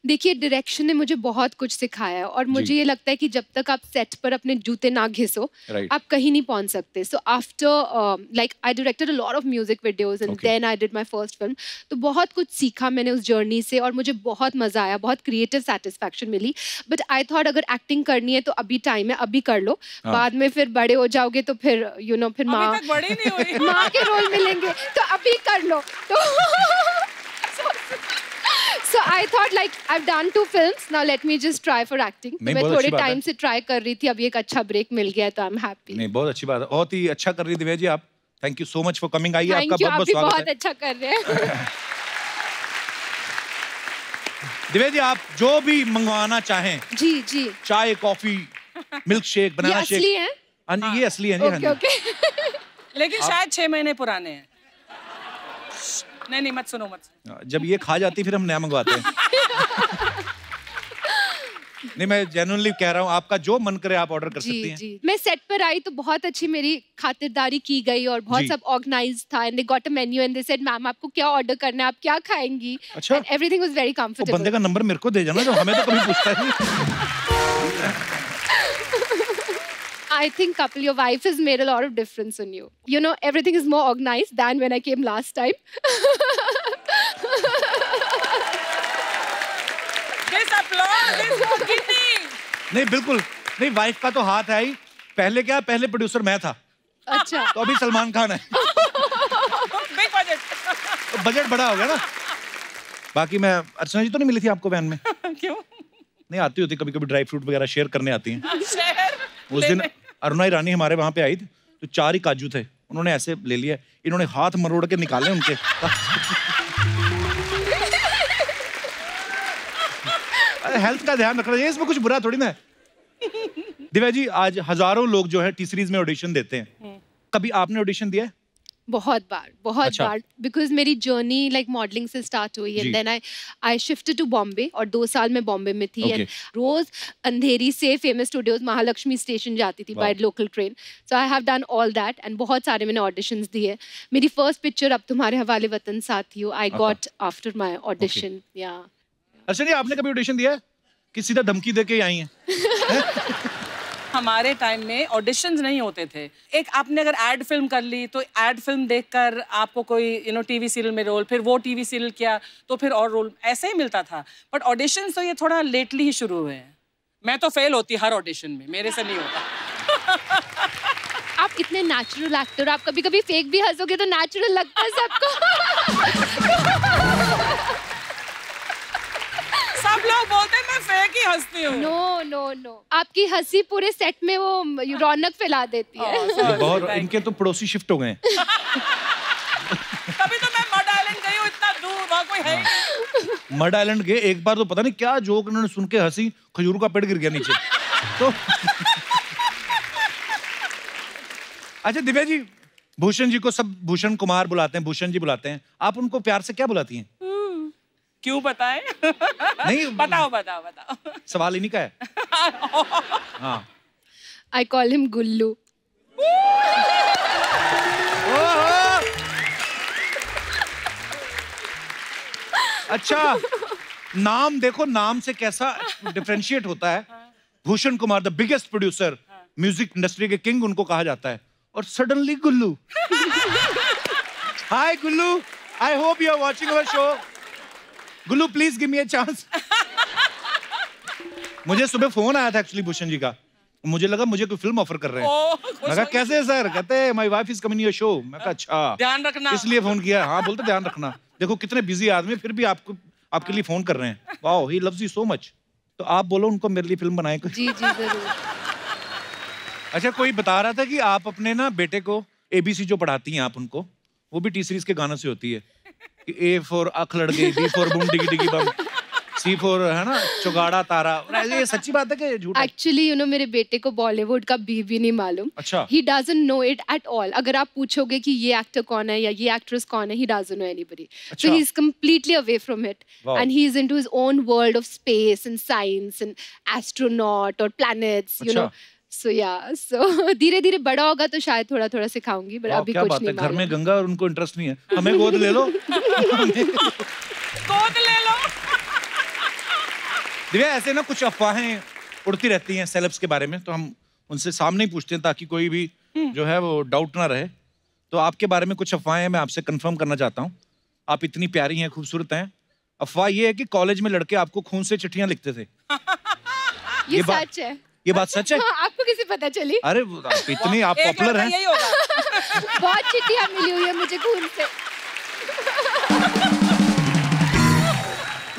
Speaker 2: देखिए, डायरेक्शन ने मुझे बहुत कुछ सिखाया है और मुझे ये लगता है कि जब तक आप सेट पर अपने जूते ना घिसो, आप कहीं नहीं पहुंच सकते। So after like I directed a lot of music videos and then I did my first film. तो बहुत कुछ सीखा मैंने उस जर्नी से और मुझे बहुत मजा आया, बहुत क्रिएटिव सेटिस्फैक्शन मिली। बट आई थॉट अगर एक्टिंग करनी है तो अभी टाइम है, अभी कर लो। बाद में फिर बड़े हो जाओगे तो फिर यू नो फिर माँ के रोल मिलेंगे, तो अभी कर लो। तो So I thought like I've done 2 films, now let me just try for acting. मैं थोड़े टाइम से ट्राई कर रही थी, अभी एक अच्छा ब्रेक मिल गया तो I'm happy.
Speaker 1: नहीं, बहुत अच्छी बात है, बहुत ही अच्छा कर रही है दिव्या जी आप। Thank you so much for coming. आइए, आपका बहुत बहुत स्वागत है।
Speaker 2: बहुत अच्छा कर रहे हैं।
Speaker 1: दिव्या जी, आप जो भी मंगवाना चाहें,
Speaker 2: जी
Speaker 1: चाय, coffee, milk shake, banana shake,
Speaker 2: असली है?
Speaker 1: हाँ जी, ये असली है जी।
Speaker 2: ओके।
Speaker 5: लेकिन शायद 6 महीने पुराने हैं। नहीं, मत सुनो।
Speaker 1: जब ये खा जाती फिर हम नया मंगवाते हैं। नहीं, मैं जेन्युइनली कह रहा हूँ, आपका जो मन करे आप ऑर्डर कर सकती हैं।
Speaker 2: मैं सेट पर आई तो बहुत अच्छी मेरी खातिरदारी की गई और बहुत सब ऑर्गेनाइज्ड था and they got a menu and they said ma'am आपको क्या ऑर्डर करना है, आप क्या खाएंगी।
Speaker 1: अच्छा।
Speaker 2: Everything was very comfortable.
Speaker 1: बंदे का नंबर मेरे को दे जाना, जो हमें तो कभी पूछता नहीं।
Speaker 2: I think couple, your wife has made a lot of difference in you. You know, everything is more organized than when I came last time.
Speaker 5: This applause is for Kitty.
Speaker 1: नहीं, बिल्कुल नहीं, वाइफ का तो हाथ है ही। पहले क्या, पहले प्रोड्यूसर मैं था।
Speaker 2: अच्छा।
Speaker 1: तो अभी सलमान खान है।
Speaker 5: Big budget.
Speaker 1: तो बजट बड़ा हो गया ना। बाकी मैं, अर्चना जी तो नहीं मिली थी आपको वैन में?
Speaker 5: क्यों?
Speaker 1: नहीं आती होती, कभी कभी ड्राई फ्रूट वगैरह शेयर करने आती हैं। उस दिन अरुणा ईरानी हमारे वहां पे आई थी, तो 4 ही काजू थे, उन्होंने ऐसे ले लिया, इन्होंने हाथ मरोड़ के निकाले उनके। हेल्थ का ध्यान रखना चाहिए, इसमें कुछ बुरा थोड़ी ना है। दिव्या जी, आज हजारों लोग जो है टी सीरीज में ऑडिशन देते हैं, कभी आपने ऑडिशन दिया है?
Speaker 11: बहुत बार बिकॉज मेरी जर्नी लाइक मॉडलिंग से स्टार्ट हुई and then I shifted to Bombay और 2 साल मैं बॉम्बे में थी एंड रोज अंधेरी से फेमस स्टूडियोज महालक्ष्मी स्टेशन जाती थी by local train. So I have done all that and बहुत सारे मैंने ऑडिशंस दिए। मेरी फर्स्ट पिक्चर अब तुम्हारे हवाले वतन साथियों I got after my audition. या
Speaker 1: अच्छा जी, आपने कभी ऑडिशन दिया है कि सीधा धमकी दे के आई हैं?
Speaker 5: हमारे टाइम में ऑडिशंस नहीं होते थे। एक आपने अगर एड फिल्म कर ली तो एड फिल्म देखकर आपको कोई टीवी सीरियल में रोल, फिर वो टीवी सीरियल किया तो फिर और रोल, ऐसे ही मिलता था। बट ऑडिशंस तो ये थोड़ा लेटली ही शुरू हुए हैं। मैं तो फेल होती हर ऑडिशन में, मेरे से नहीं होता।
Speaker 11: आप इतने नेचुरल एक्टर, आप कभी कभी फेक भी हंसोगे तो नेचुरल लगता है सबको।
Speaker 5: सब लोग बोलते हैं मैं फेक ही हंसती हूँ।
Speaker 11: नो आपकी हंसी पूरे सेट में वो रौनक फैला देती है।
Speaker 1: बहुत, इनके तो पड़ोसी शिफ्ट हो गए हैं।
Speaker 5: तभी तो मैं मड आइलैंड गई हूँ इतना दूर, वहाँ कोई है ही नहीं।
Speaker 1: मड आइलैंड गए, एक बार तो पता नहीं क्या जोक उन्होंने सुन के हंसी, खजूर का पेड़ गिर गया नीचे। तो अच्छा दिव्या जी, भूषण जी को सब भूषण कुमार बुलाते हैं, भूषण जी बुलाते हैं, आप उनको प्यार से क्या बुलाती हैं?
Speaker 5: क्यों बताएं?
Speaker 1: नहीं
Speaker 5: बताओ।
Speaker 1: सवाल इन्हीं का है। हाँ,
Speaker 11: आई कॉल हिम गुल्लू।
Speaker 1: अच्छा, नाम देखो, नाम से कैसा डिफरेंशिएट होता है। Bhushan Kumar, the biggest producer, music industry के किंग उनको कहा जाता है, और suddenly Gullu. Hi Gullu, I hope you are watching our show. Gullu please give me a chance. मुझे सुबह फोन आया था एक्चुअली भूषण जी का, मुझे लगा मुझे कोई फिल्म ऑफर कर रहे हैं। मैं कहा कैसे सर? कहते हैं my wife is coming your show. मैं कहा अच्छा,
Speaker 5: ध्यान रखना,
Speaker 1: इसलिए फोन किया। हाँ बोलते ध्यान रखना, देखो कितने बिजी आदमी फिर भी आपके लिए फोन कर रहे हैं। Wow, he loves you so much. तो आप बोलो उनको मेरे लिए फिल्म बनाए कोई।
Speaker 11: जी जरूर।
Speaker 1: अच्छा, कोई बता रहा था कि आप अपने ना बेटे को ABC जो पढ़ाती हैं आप उनको, वो भी टी सीरीज के गानों से होती है। A फॉर अख लड़ गई, B for boom diggy diggy bam, C for है ना चौगाड़ा तारा। ये सच्ची बात है कि झूठ?
Speaker 11: एक्चुअली मेरे बेटे को बॉलीवुड का भी नहीं मालूम।
Speaker 1: अच्छा।
Speaker 11: He doesn't know it at all. अगर आप पूछोगे कि ये एक्टर कौन है या ये एक्ट्रेस कौन है, he doesn't know anybody.
Speaker 1: अच्छा।
Speaker 11: So he's completely away from it.
Speaker 1: Wow.
Speaker 11: And he's into his own world of space and science and astronaut or planets, you know. So yeah, so धीरे धीरे बड़ा होगा तो शायद थोड़ा थोड़ा सिखाऊंगी, पर अभी कुछ नहीं
Speaker 1: मालूम। घर में गंगा और उनको इंटरेस्ट नहीं है, हमें गोद ले लो।
Speaker 5: गोद ले लो।
Speaker 1: दिव्या, ऐसे ना कुछ अफवाहें उड़ती रहती हैं सेलेब्स के बारे में, तो हम उनसे सामने ही पूछते हैं ताकि कोई भी जो है वो डाउट ना रहे। तो आपके बारे में कुछ अफवाहें मैं आपसे कंफर्म करना चाहता हूँ। आप इतनी प्यारी हैं, खूबसूरत हैं। अफवाह ये है कि कॉलेज में लड़के आपको खून से चिट्ठियां लिखते थे।
Speaker 11: ये सच है।
Speaker 1: ये बात सच है?
Speaker 11: आपको कैसे पता चली?
Speaker 1: अरे इतनी आप पॉपुलर हैं।
Speaker 5: यही होगा।
Speaker 11: बहुत चिट्ठियां मिली हुई है मुझे खून से।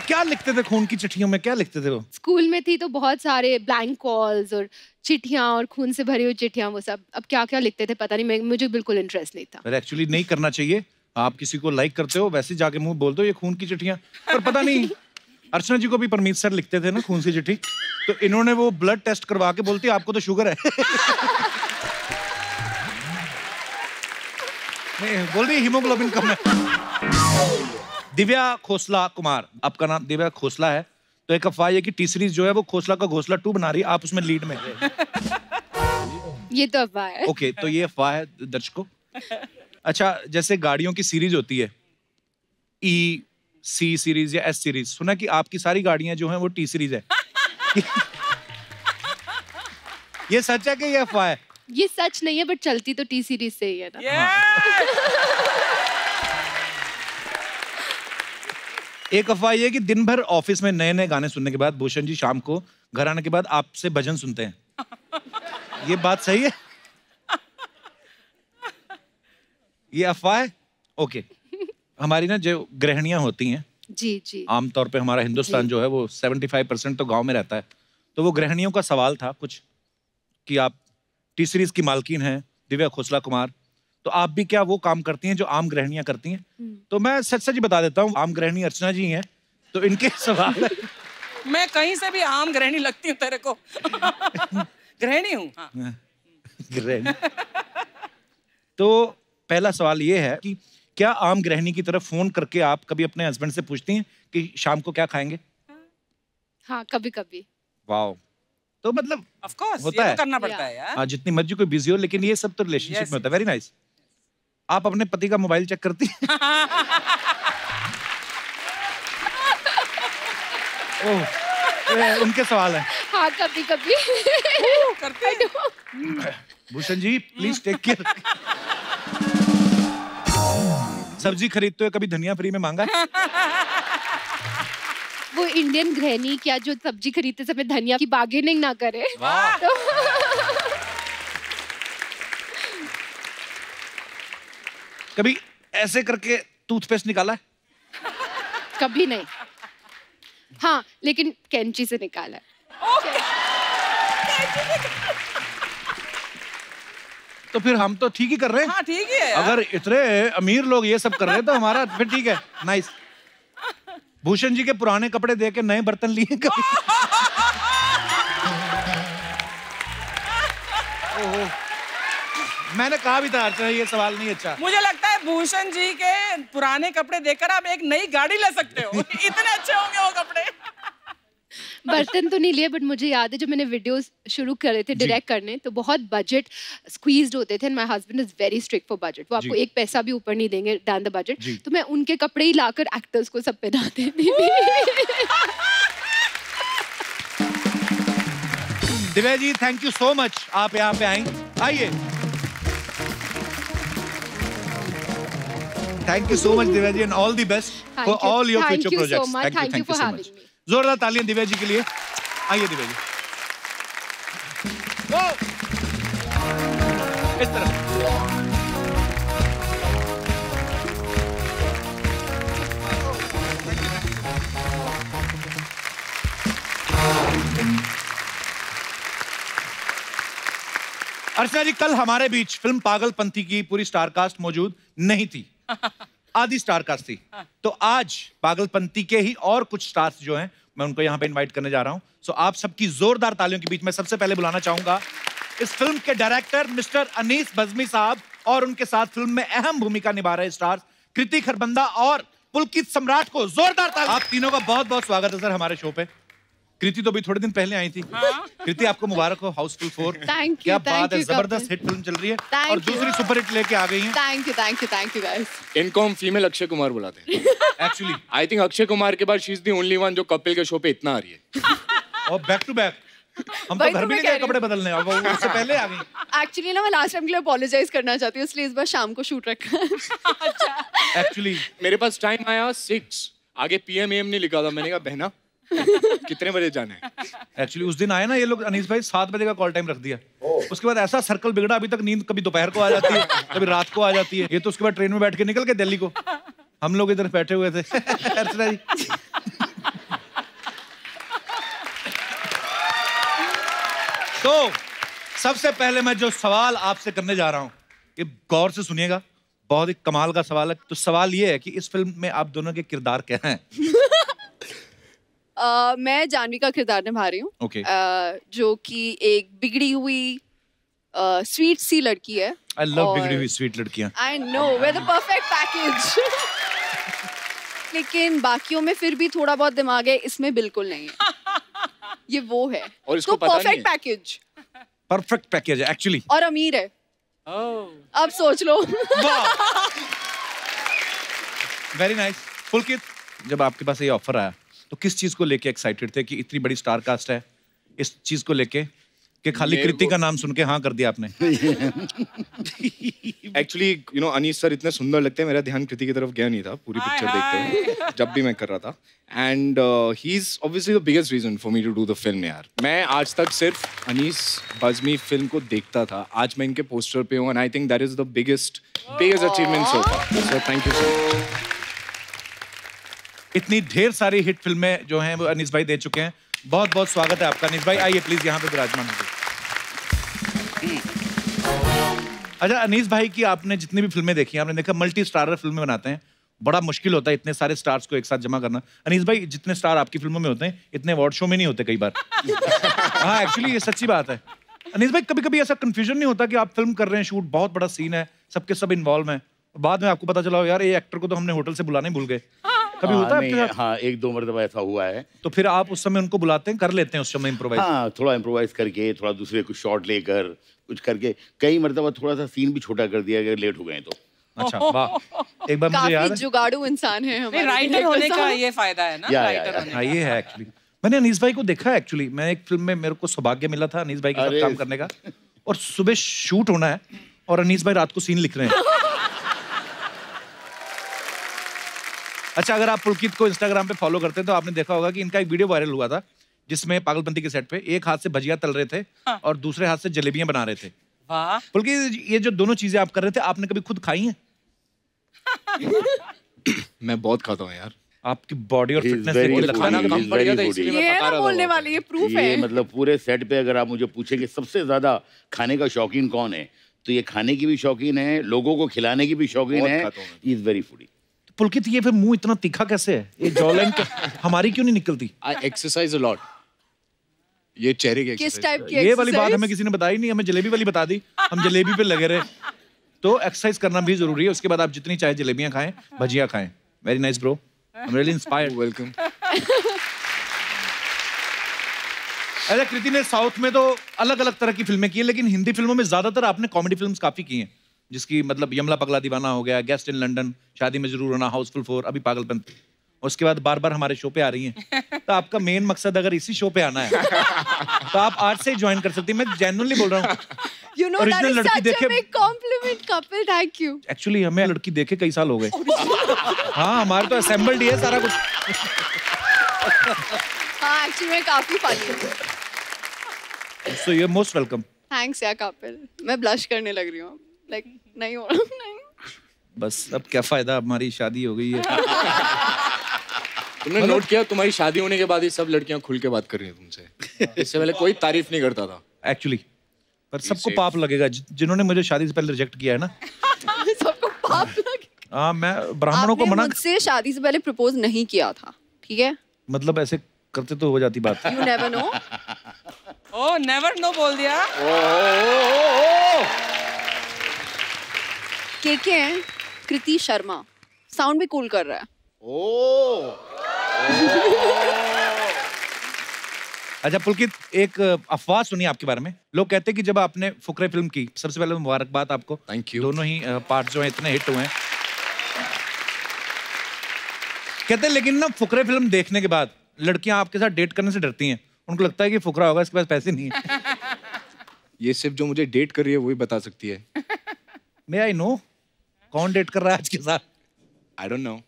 Speaker 1: क्या लिखते थे खून की चिट्ठियों में, क्या लिखते थे वो?
Speaker 11: स्कूल में थी तो बहुत सारे ब्लैंक कॉल्स और चिट्ठियां और खून से भरी हुई चिट्ठियां, वो सब। अब क्या क्या लिखते थे पता नहीं, मुझे बिल्कुल इंटरेस्ट नहीं था।
Speaker 1: एक्चुअली नहीं करना चाहिए। आप किसी को लाइक करते हो, वैसे जाके मुंह बोल दो ये खून की चिट्ठियां। पर पता नहीं, अर्चना जी को भी परमीत सर लिखते थे ना खून की चिट्ठी, तो इन्होंने वो ब्लड टेस्ट करवा के बोलती आपको तो शुगर है। नहीं, बोल रही हीमोग्लोबिन कम है। दिव्या खोसला कुमार, आपका नाम दिव्या खोसला है, तो एक अफवाह है कि टी सीरीज जो है वो खोसला का घोसला 2 बना रही है, आप उसमें लीड में है।
Speaker 11: ये तो अफवाह है।
Speaker 1: ओके, तो ये अफवाह है दर्शकों। अच्छा, जैसे गाड़ियों की सीरीज होती है, C सीरीज या S सीरीज, सुना कि आपकी सारी गाड़ियां जो हैं वो T सीरीज है। ये सच है कि ये अफवाह है?
Speaker 11: ये सच नहीं है, बट चलती तो T सीरीज से ही है ना।
Speaker 1: एक अफवाह ये है कि दिन भर ऑफिस में नए नए गाने सुनने के बाद भूषण जी शाम को घर आने के बाद आपसे भजन सुनते हैं। ये बात सही है? ये अफवाह है? ओके। हमारी ना जो गृहिणियां होती हैं
Speaker 11: जी जी।
Speaker 1: आमतौर पे हमारा हिंदुस्तान जो है वो 75% तो गांव में रहता है। तो वो गृहिणियों का सवाल था कुछ कि आप टी सीरीज की मालकिन हैं दिव्या खोसला कुमार, तो आप भी क्या वो काम करती हैं जो आम गृहिणियां करती हैं? तो मैं सच सच बता देता हूँ, आम गृहिणी अर्चना जी हैं, तो इनके सवाल
Speaker 5: मैं कहीं से भी आम गृहिणी लगती हूँ तेरे को। गृहिणी हूँ। हाँ।
Speaker 1: गृहिणी। तो पहला सवाल ये है कि क्या आम गृहिणी की तरफ फोन करके आप कभी अपने हस्बैंड से पूछती हैं कि शाम को क्या खाएंगे?
Speaker 11: हाँ, कभी कभी।
Speaker 1: वाओ, तो मतलब
Speaker 5: ऑफ कोर्स
Speaker 1: होता
Speaker 5: ये
Speaker 1: है।
Speaker 5: तो करना पड़ता है यार।
Speaker 1: हाँ, जितनी मर्जी कोई बिजी हो, लेकिन ये सब तो रिलेशनशिप में होता है। Very nice. आप अपने पति का मोबाइल चेक करती हैं? ओह, उनके सवाल है।
Speaker 11: हाँ, कभी कभी
Speaker 5: करते हैं।
Speaker 1: Bhushan ji please take care. सब्जी खरीदते हुए कभी धनिया फ्री में मांगा है?
Speaker 11: वो इंडियन गृहिणी क्या जो सब्जी खरीदते समय धनिया की बार्गेनिंग ना करे। तो
Speaker 1: कभी ऐसे करके टूथपेस्ट निकाला है?
Speaker 11: कभी नहीं। हाँ, लेकिन कैंची से निकाला है।
Speaker 1: तो फिर हम तो ठीक ही कर रहे हैं।
Speaker 5: हाँ, ठीक ही है यार।
Speaker 1: अगर इतने अमीर लोग ये सब कर रहे हैं तो हमारा फिर ठीक है। नाइस। भूषण जी के पुराने कपड़े दे के नए बर्तन लिए कभी? ओहो, मैंने कहा भी था अर्चना ये सवाल नहीं अच्छा।
Speaker 5: मुझे लगता है भूषण जी के पुराने कपड़े देकर आप एक नई गाड़ी ले सकते हो। इतने अच्छे होंगे वो कपड़े।
Speaker 11: बर्तन तो नहीं लिए, बट मुझे याद है जब मैंने वीडियोस शुरू करे थे डायरेक्ट करने, तो बहुत बजट स्क्वीज्ड होते थे and my husband is very strict for budget. वो आपको एक पैसा भी ऊपर नहीं देंगे दैन द बजट। तो मैं उनके कपड़े ही लाकर एक्टर्स को सब पहनाते थी।
Speaker 1: Divya ji thank you so much, आप यहाँ पे आई। आइए। Thank you so much Divya ji and all the best for all your future projects.
Speaker 11: Thank you for having me.
Speaker 1: जोरदार तालियां दिव्या जी के लिए। आइए दिव्या जी। इस तरफ। अर्चना जी, कल हमारे बीच फिल्म पागलपंती की पूरी स्टार कास्ट मौजूद नहीं थी, आधी स्टार कास्ट थी। तो आज पागलपंती के ही और कुछ स्टार्स जो हैं मैं उनको यहाँ पे इनवाइट करने जा रहा हूँ। सो आप सबकी जोरदार तालियों के बीच में सबसे पहले बुलाना चाहूंगा इस फिल्म के डायरेक्टर मिस्टर अनीस बज़मी साहब और उनके साथ फिल्म में अहम भूमिका निभा रहे स्टार्स कृति खरबंदा और पुलकित सम्राट को जोरदार तालियां। आप तीनों का बहुत बहुत स्वागत है सर हमारे शो पे। कृति तो भी थोड़े दिन पहले आई थी। कृति आपको मुबारक हो हाउसफुल 4।
Speaker 2: Thank you.
Speaker 1: क्या बात है, जबरदस्त हिट फिल्म चल रही है और दूसरी सुपर हिट लेके आ गई हैं।
Speaker 2: Thank you guys.
Speaker 4: इनको हम फीमेल अक्षय कुमार बुलाते हैं।
Speaker 1: Actually
Speaker 4: I think Akshay Kumar के बाद she is the only one जो कपिल के शो पे इतना आ रही है।
Speaker 1: और बैक टू बैक हम तो घर भी नहीं गए कपड़े बदलने, अब वो उससे पहले आ गई।
Speaker 2: एक्चुअली ना मैं लास्ट टाइम के लिए अपोलोजाइज करना चाहती हूँ, इसलिए इस बार शाम को शूट रखा है।
Speaker 1: एक्चुअली
Speaker 4: मेरे पास टाइम आया 6, आगे PM AM नहीं लिखा था। मैंने कहा बहना कितने बजे जाना है?
Speaker 1: एक्चुअली उस दिन आए ना ये लोग अनीस भाई 7 बजे का कॉल टाइम रख दिया। उसके बाद ऐसा सर्कल बिगड़ा, अभी तक नींद कभी दोपहर को आ जाती है कभी रात को आ जाती है। ये तो उसके बाद ट्रेन में बैठ के निकल के दिल्ली को, हम लोग इधर बैठे हुए थे। अर्चना जी तो सबसे पहले मैं जो सवाल आपसे करने जा रहा हूं ये गौर से सुनिएगा, बहुत ही कमाल का सवाल है। तो सवाल ये है कि इस फिल्म में आप दोनों के किरदार क्या हैं?
Speaker 2: मैं जानवी का किरदार निभा रही हूँ।
Speaker 1: Okay.
Speaker 2: जो कि एक बिगड़ी हुई स्वीट सी लड़की है।
Speaker 1: आई लव बिगड़ी हुई स्वीट लड़कियां।
Speaker 2: I know way the perfect package. लेकिन बाकियों में फिर भी थोड़ा बहुत दिमाग है, इसमें बिल्कुल नहीं है। ये वो है
Speaker 4: और इसको
Speaker 2: तो
Speaker 4: पता नहीं
Speaker 2: परफेक्ट
Speaker 4: है।
Speaker 2: पैकेज।
Speaker 1: परफेक्ट पैकेज है एक्चुअली।
Speaker 2: और अमीर है। अब सोच लो।
Speaker 1: Very nice. पुलकित, जब आपके पास ये ऑफर आया तो किस चीज को लेके एक्साइटेड थे कि इतनी बड़ी स्टार कास्ट है, इस चीज को लेके कि खाली कृति का नाम सुन के हाँ कर दिया आपने?
Speaker 4: Actually you know Anees sir इतने सुंदर लगते हैं, मेरा ध्यान कृति की तरफ गया नहीं था पूरी पिक्चर देखते हुए जब भी मैं कर रहा था। And he is obviously the biggest reason for me to do the film. यार मैं आज तक सिर्फ अनीस बज़मी फिल्म को देखता था, आज मैं इनके पोस्टर पे हूँ and I think that is the biggest achievement so far. So thank you so much.
Speaker 1: इतनी ढेर सारी हिट फिल्में जो हैं वो अनीस भाई दे चुके हैं। बहुत बहुत स्वागत है आपका अनीस भाई, आइए प्लीज यहाँ पे विराजमान होइए। अच्छा अनीस भाई की आपने जितनी भी फिल्में देखी हैं, आपने देखा मल्टी स्टारर फिल्में बनाते हैं, बड़ा मुश्किल होता है इतने सारे स्टार्स को एक साथ जमा करना। अनीस भाई जितने स्टार आपकी फिल्मों में होते हैं इतने अवार्ड शो में नहीं होते कई बार। हाँ एक्चुअली ये सच्ची बात है। अनीस भाई कभी कभी ऐसा कंफ्यूजन नहीं होता कि आप फिल्म कर रहे हैं, शूट बहुत बड़ा सीन है, सबके सब इन्वॉल्व हैं, बाद में आपको पता चला यार ये एक्टर को तो हमने होटल से बुलाने भूल गए। कभी होता है आपके साथ?
Speaker 12: हाँ 1-2 मरतबा ऐसा हुआ है।
Speaker 1: तो फिर आप उस समय उनको बुलाते हैं, कर लेते हैं उस समय इम्प्रोवाइज?
Speaker 12: हाँ थोड़ा इम्प्रोवाइज करके, थोड़ा दूसरे कुछ शॉट लेकर कुछ करके, कई मरतबा थोड़ा सा सीन भी छोटा कर दिया अगर लेट हो गए तो।
Speaker 1: अच्छा वाह, एक बार मुझे याद है
Speaker 2: जुगाड़ू इंसान है हमारे
Speaker 5: राइटर होने का ये फायदा है ना, राइटर होने
Speaker 1: का ये है एक्चुअली। मैंने अनीस भाई को देखा एक्चुअली, मैं एक फिल्म में मेरे को सौभाग्य मिला था अनीस भाई के साथ काम करने का, और सुबह शूट होना है और अनीस भाई रात को सीन लिख रहे हैं। अच्छा अगर आप पुलकित को इंस्टाग्राम पे फॉलो करते हैं तो आपने देखा होगा कि इनका एक वीडियो वायरल हुआ था जिसमें पागलपंती के सेट पे एक हाथ से भजिया तल रहे थे और दूसरे हाथ से जलेबियां बना रहे थे।
Speaker 5: वाह।
Speaker 1: पुलकित ये जो दोनों चीजें आप कर रहे थे आपने कभी खुद खाई हैं?
Speaker 4: मैं बहुत खाता हूँ यार।
Speaker 1: आपकी बॉडी और फिटनेस से लगता है ना कम पड़ गया था इसलिए मैं पका रहा था।
Speaker 2: बोलने वाली ये प्रूफ है।
Speaker 12: ये मतलब पूरे सेट पे अगर आप मुझे पूछेंगे सबसे ज्यादा खाने का शौकीन कौन है, तो ये खाने की भी शौकीन है, लोगों को खिलाने की भी शौकीन है, ही इज वेरी फूडी।
Speaker 1: पुलकित ये फिर मुंह इतना तीखा कैसे है? ये जॉलाइन हमारी क्यों नहीं निकलती?
Speaker 4: आई एक्सरसाइज अ लॉट। ये चेहरे की
Speaker 2: किस टाइप की
Speaker 1: ये वाली बात हमें किसी ने बताई नहीं, हमें जलेबी वाली बता दी, हम जलेबी पे लगे रहे। तो एक्सरसाइज करना भी जरूरी है, उसके बाद आप जितनी चाहे जलेबियां खाएं, भजिया खाएं। Very nice bro, I am really inspired.
Speaker 4: Welcome.
Speaker 1: अच्छा कृति ने साउथ में तो अलग अलग तरह की फिल्में की है, लेकिन हिंदी फिल्मों में ज्यादातर आपने कॉमेडी फिल्म्स काफी की हैं, जिसकी मतलब यमला पगला दीवाना हो गया, गेस्ट इन लंदन, शादी में जरूर होना, हाउसफुल 4, अभी पागलपंती, उसके बाद बार बार हमारे शो पे आ रही हैं। तो आपका मेन मकसद अगर इसी शो पे आना है तो आप आज से ही ज्वाइन कर सकती हैं। मैं जेन्युइनली बोल रहा हूँ।
Speaker 2: You know that is such a big compliment couple, thank you.
Speaker 1: Actually हमें लड़की देखे कई साल हो गए। हाँ हमारे तो असेंबल्ड ही है सारा कुछ।
Speaker 2: हाँ एक्चुअली मैं काफी फनी हूँ।
Speaker 1: So you're most welcome.
Speaker 2: Thanks यार कपिल, मैं ब्लश करने लग रही हूँ। Like नहीं हो रहा नहीं।
Speaker 1: बस अब क्या फायदा, हमारी शादी हो गई है।
Speaker 4: तुमने नोट किया तुम्हारी शादी होने के बाद ही सब लड़कियां खुल के बात कर रही हैं तुमसे। इससे पहले कोई तारीफ नहीं करता था।
Speaker 1: एक्चुअली पर सबको पाप लगेगा जिन्होंने मुझे शादी से पहले रिजेक्ट किया है ना।
Speaker 2: सबको पाप लगेगा।
Speaker 1: हाँ मैं ब्राह्मणों को मना,
Speaker 2: मुझसे शादी से पहले प्रपोज नहीं किया था, ठीक है? मतलब
Speaker 1: ऐसे करते तो हो जाती बात।
Speaker 2: You never know.
Speaker 5: Oh never know बोल दिया।
Speaker 2: के हैं कृति शर्मा, साउंड भी कूल कर रहा है।
Speaker 1: अच्छा पुलकित एक अफवाह सुनी आपके बारे में, लोग कहते हैं कि जब आपने फुकरे फिल्म की, सबसे पहले मुबारकबाद आपको,
Speaker 4: थैंक यू।
Speaker 1: दोनों ही पार्ट जो हैं इतने हिट हुए हैं। कहते हैं लेकिन ना फुकरे फिल्म देखने के बाद लड़कियां आपके साथ डेट करने से डरती हैं, उनको लगता है कि फुकरा होगा, इसके पास पैसे नहीं है।
Speaker 4: ये सिर्फ जो मुझे डेट कर रही है वही बता सकती है।
Speaker 1: मे आई नो कौन डेट कर रहा है आज के साथ?
Speaker 4: I don't know.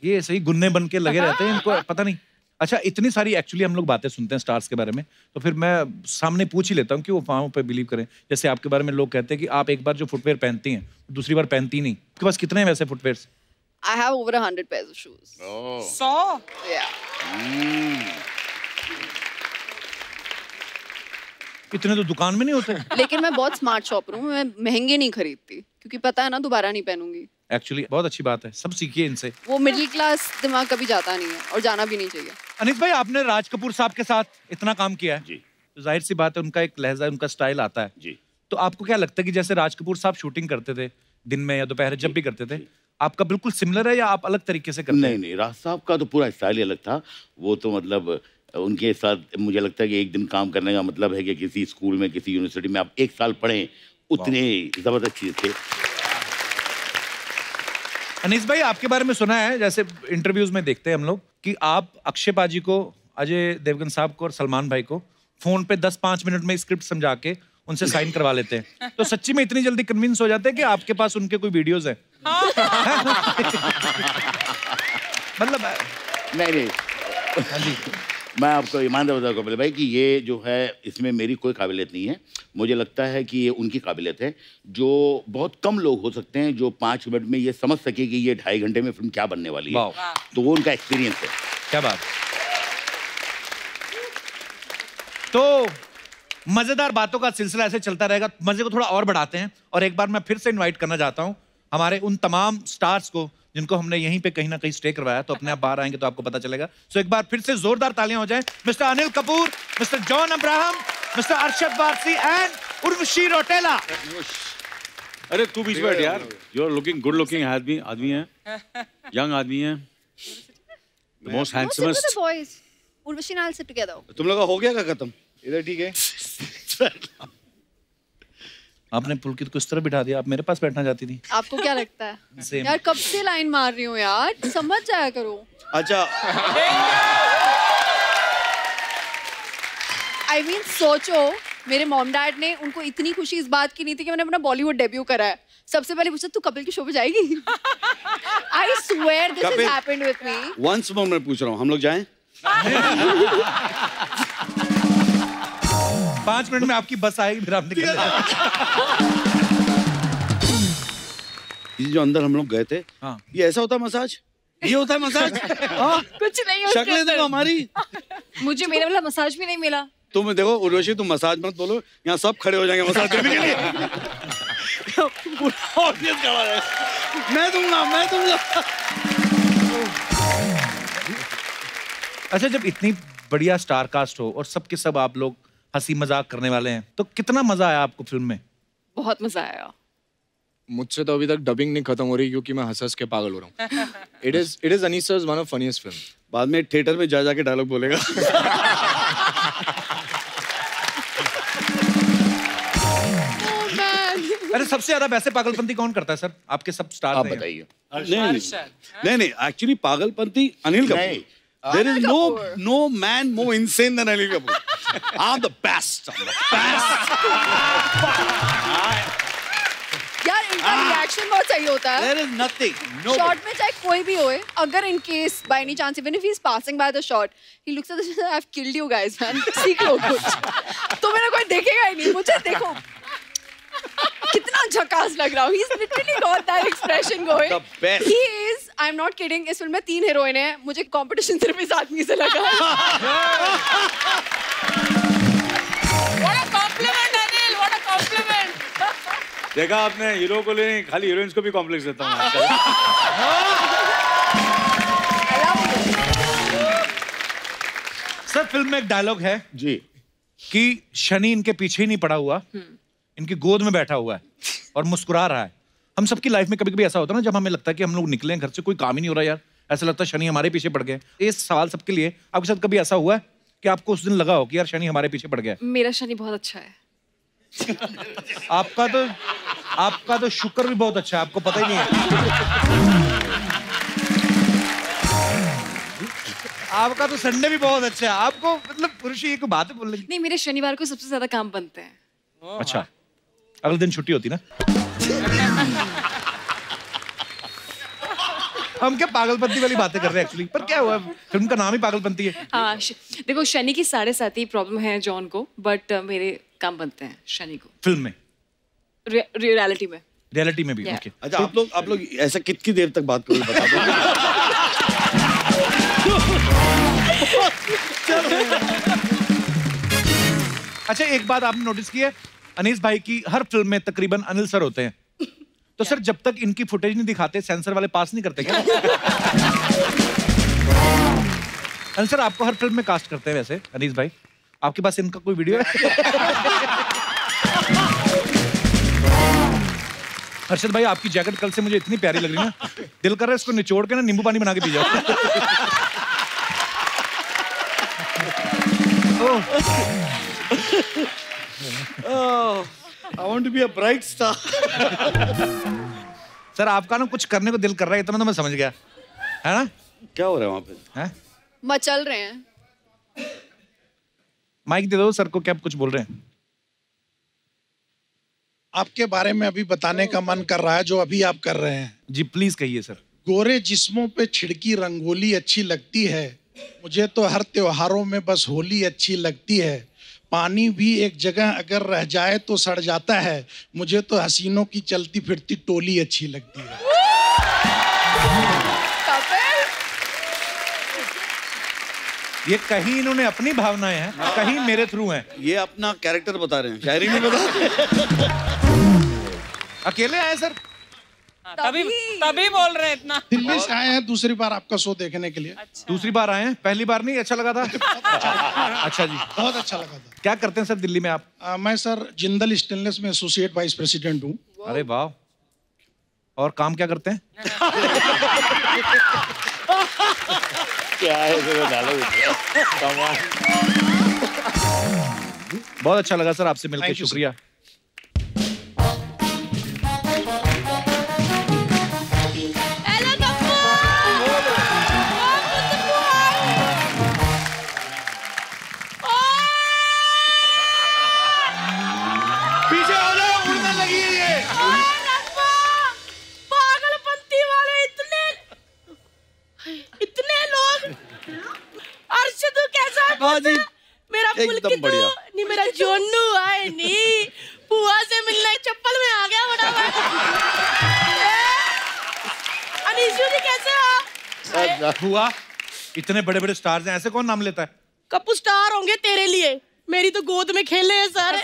Speaker 1: ये सही गुन्ने बन के लगे रहते हैं, इनको पता नहीं। अच्छा इतनी सारी एक्चुअली हम लोग बातें सुनते हैं स्टार्स के बारे में, तो फिर मैं सामने पूछ ही लेता हूँ कि वो अफवाहों पे बिलीव करें। जैसे आपके बारे में लोग कहते हैं कि आप एक बार जो फुटवेयर पहनती हैं दूसरी बार पहनती नहीं। आपके पास कितने हैं वैसे footwears?
Speaker 2: I have over 100 pairs of shoes.
Speaker 5: 100?
Speaker 2: Yeah.
Speaker 1: इतने तो दुकान में नहीं होते।
Speaker 2: लेकिन मैं बहुत स्मार्ट शॉपर हूँ, मैं महंगे नहीं खरीदती क्योंकि पता है ना दोबारा नहीं पहनूंगी।
Speaker 1: एक्चुअली बहुत अच्छी बात है, सब सीखिए इनसे।
Speaker 2: वो मिडिल क्लास दिमाग कभी जाता नहीं है और जाना भी नहीं चाहिए।
Speaker 1: अनीस भाई आपने राज कपूर साहब के साथ इतना काम किया है
Speaker 12: जी,
Speaker 1: तो जाहिर सी बात है उनका एक लहजा, उनका स्टाइल आता है
Speaker 12: जी।
Speaker 1: तो आपको क्या लगता है कि जैसे राज कपूर साहब शूटिंग करते थे दिन में या दोपहर जब भी करते थे, आपका बिल्कुल सिमिलर है या आप अलग तरीके से करते हैं?
Speaker 12: नहीं, राज साहब का तो पूरा स्टाइल ही अलग था। वो तो मतलब उनके साथ मुझे लगता है कि एक दिन काम करने का मतलब है कि किसी स्कूल में, किसी यूनिवर्सिटी में आप 1 साल पढ़ें, उतने जबरदस्त चीज थे।
Speaker 1: अनीस भाई आपके बारे में सुना है, जैसे इंटरव्यूज में देखते हैं हम लोग कि आप अक्षय पाजी को, अजय देवगन साहब को और सलमान भाई को फोन पे 10-5 मिनट में स्क्रिप्ट समझा के उनसे साइन करवा लेते हैं। तो सच्ची में इतनी जल्दी कन्विंस हो जाते हैं कि आपके पास उनके कोई वीडियोस हैं? मतलब
Speaker 12: नहीं।
Speaker 1: हाँ जी
Speaker 12: मैं आपको ईमानदार बताऊँ कपिल भाई कि ये जो है इसमें मेरी कोई काबिलियत नहीं है। मुझे लगता है कि ये उनकी काबिलियत है, जो बहुत कम लोग हो सकते हैं जो 5 मिनट में ये समझ सके कि ये 2.5 घंटे में फिल्म क्या बनने वाली है। तो वो उनका एक्सपीरियंस है।
Speaker 1: क्या बात। तो मजेदार बातों का सिलसिला ऐसे चलता रहेगा, मजे को थोड़ा और बढ़ाते हैं और एक बार मैं फिर से इनवाइट करना चाहता हूं हमारे उन तमाम स्टार्स को जिनको हमने यहीं पे कहीं ना कहीं स्टे करवाया, तो अपने आप बाहर आएंगे तो आपको पता चलेगा। सो एक बार फिर से जोरदार तालियां हो जाएं। Mister Anil Kapoor, mister John Abraham, mister Arshad Warsi and Urvashi Rautela.
Speaker 6: अरे तू बीच बैठ यार, you are looking good looking आदमी है, यंग आदमी है, द मोस्ट हैंडसमेस्ट।
Speaker 2: उर्वशी नाल सिट टुगेदर।
Speaker 3: तुम लोग का हो गया क्या खत्म?
Speaker 4: इधर ठीक है।
Speaker 1: आपने पुलकित को इस तरह बिठा दिया, आप मेरे पास बैठना चाहती थी।
Speaker 2: आपको क्या लगता है?
Speaker 1: Same.
Speaker 2: यार कब से लाइन मार रही हूँ यार, समझ जाया करो।
Speaker 3: अच्छा
Speaker 2: I mean, सोचो मेरे मॉम डैड ने उनको इतनी खुशी इस बात की नहीं थी कि मैंने अपना बॉलीवुड डेब्यू करा है। सबसे पहले पूछा तू कपिल के शो पे जाएगी? I swear this has happened with me.
Speaker 3: Once more मैं पूछ रहा हूँ, हम लोग जाएं?
Speaker 1: 5 मिनट में आपकी बस आएगी, फिर आप निकल
Speaker 3: ये जो अंदर हम लोग गए थे,
Speaker 1: हाँ।
Speaker 3: ये ऐसा होता है मसाज? ये होता है मसाज? हाँ?
Speaker 2: कुछ नहीं होता।
Speaker 3: शक्लें देखो हमारी।
Speaker 2: मुझे मेरा वाला मसाज भी नहीं मिला।
Speaker 3: तुम देखो उर्वशी, तुम मसाज मत बोलो, यहाँ सब खड़े हो जाएंगे मसाज करने के लिए। पूरा ऑडियंस खड़ा है। मैं दूंगा।
Speaker 1: अच्छा, जब इतनी बढ़िया स्टार कास्ट हो और सबके सब आप लोग हंसी मजाक करने वाले हैं, तो कितना मजा आया आपको फिल्म में?
Speaker 2: बहुत मजा आया।
Speaker 4: मुझसे तो अभी तक डबिंग नहीं खत्म हो रही क्योंकि मैं हंस के पागल हो रहा हूँ। It is Anissa's one of funniest film.
Speaker 3: बाद में थिएटर में जा के डायलॉग बोलेगा।
Speaker 1: अरे सबसे ज्यादा वैसे पागलपंती कौन करता है सर? आपके सब स्टार
Speaker 3: आप बताइए। नहीं, actually Pagalpanti Anil Kapoor. There is no man more insane than Anil Kapoor. I'm the best.
Speaker 2: यार इनका रिएक्शन बहुत सही होता है।
Speaker 3: There is nothing.
Speaker 2: शॉट में चाहे कोई भी होए, अगर in case by any chance even if he is passing by the shot, he looks at the I have killed you guys man, सीख लो कुछ। तो मेरा कोई देखेगा ही नहीं, मुझे देखो कितना झकास लग रहा हूँ। He's literally got that expression going.
Speaker 3: The best.
Speaker 2: He is. I'm not kidding. इस फिल्म में 3 हीरोइन हैं। मुझे कंपटीशन सिर्फ इस आदमी से लगा।
Speaker 5: What a compliment, Anil. What a compliment.
Speaker 6: देखा आपने, हीरो को ले खाली हीरोइंस को भी कॉम्प्लेक्स देता हूँ।
Speaker 1: सर फिल्म में एक डायलॉग है
Speaker 12: जी
Speaker 1: कि शनि इनके पीछे ही नहीं पड़ा हुआ, इनकी गोद में बैठा हुआ है और मुस्कुरा रहा है। हम सबकी लाइफ में कभी कभी ऐसा होता है ना, जब हमें लगता है कि हम लोग निकले घर से, कोई काम ही नहीं हो रहा यार, ऐसा लगता है शनि हमारे पीछे पड़ गए। ये सवाल सबके लिए, आपके साथ कभी ऐसा हुआ है कि आपको उस दिन लगा हो कि यार शनि हमारे पीछे पड़ गया?
Speaker 2: मेरा शनि बहुत अच्छा है।
Speaker 1: आपका तो शुक्र भी बहुत अच्छा है, आपको पता ही नहीं है। आपका तो संडे भी बहुत अच्छा है, आपको मतलब पुरुष ये कोई बात है बोलने की?
Speaker 2: नहीं, मेरे शनिवार को सबसे ज्यादा काम बनते हैं।
Speaker 1: अच्छा, अगले दिन छुट्टी होती ना? हम क्या पागलपंती वाली बातें कर रहे हैं एक्चुअली, पर क्या हुआ, फिल्म का नाम ही पागलपंती है।
Speaker 2: हाँ, देखो शनि की 7.5 प्रॉब्लम है जॉन को, बट मेरे काम बनते हैं शनि को।
Speaker 1: फिल्म में?
Speaker 2: रियलिटी में।
Speaker 1: रियलिटी में भी?
Speaker 2: Yeah.
Speaker 1: ओके।
Speaker 3: अच्छा, आप लोग ऐसा कितनी देर तक बात करोगे बता दो।
Speaker 1: अच्छा, एक बात आपने नोटिस की है, अनीस भाई की हर फिल्म में तकरीबन अनिल सर होते हैं, तो सर जब तक इनकी फुटेज नहीं दिखाते सेंसर वाले पास नहीं करते क्या? अनिल सर आपको हर फिल्म में कास्ट करते हैं वैसे अनीस भाई, आपके पास इनका कोई वीडियो है? हर्षद भाई आपकी जैकेट कल से मुझे इतनी प्यारी लग रही है ना, दिल कर रहा है इसको निचोड़ के ना नींबू पानी बना के पी जाओ।
Speaker 3: I want to be a bright star.
Speaker 1: Sir आपका ना कुछ करने को दिल कर रहा है, इतना तो मैं समझ गया, है ना?
Speaker 3: क्या हो रहा है वहाँ पे?
Speaker 1: हैं?
Speaker 2: मचल रहे हैं।
Speaker 1: माइक दे दो सर को, क्या कुछ बोल रहे हैं?
Speaker 13: आपके बारे में अभी बताने का मन कर रहा है जो अभी आप कर रहे हैं।
Speaker 1: जी प्लीज कहिए सर।
Speaker 13: गोरे जिस्मों पे छिड़की रंगोली अच्छी लगती है, मुझे तो हर त्योहारों में बस होली अच्छी लगती है। पानी भी एक जगह अगर रह जाए तो सड़ जाता है। मुझे तो हसीनों की चलती फिरती टोली अच्छी लगती है।
Speaker 1: ये कहीं इन्होंने अपनी भावनाएं हैं, कहीं मेरे थ्रू हैं।
Speaker 3: ये अपना कैरेक्टर बता रहे हैं, शायरी नहीं बता रहे।
Speaker 1: अकेले आए सर?
Speaker 5: तभी बोल रहे हैं इतना।
Speaker 13: दिल्ली से आए हैं दूसरी बार आपका शो देखने के लिए।
Speaker 5: अच्छा।
Speaker 1: दूसरी बार आए हैं, पहली बार नहीं अच्छा लगा था? अच्छा जी,
Speaker 13: बहुत अच्छा लगा था।
Speaker 1: क्या करते हैं सर दिल्ली में आप?
Speaker 13: मैं सर जिंदल स्टेनलेस में एसोसिएट वाइस प्रेसिडेंट हूँ।
Speaker 1: अरे वाह, और काम क्या करते हैं?
Speaker 12: क्या है
Speaker 1: बहुत अच्छा लगा सर आपसे मिलकर, शुक्रिया।
Speaker 3: पीछे हो जाओ, उड़ने लगी है ये।
Speaker 14: पागलपंती वाले इतने लोग। अर्शद कैसा है? मेरा
Speaker 3: एकदम बढ़िया।
Speaker 14: नहीं मेरा जोनू आए नहीं, बुआ से मिलने चप्पल में आ गया फटाफट। अनीशु जी कैसे हो?
Speaker 1: हुआ, इतने बड़े बड़े स्टार्स हैं, ऐसे कौन नाम लेता है?
Speaker 14: कपू स्टार होंगे तेरे लिए, मेरी तो गोद में खेले हैं सारे।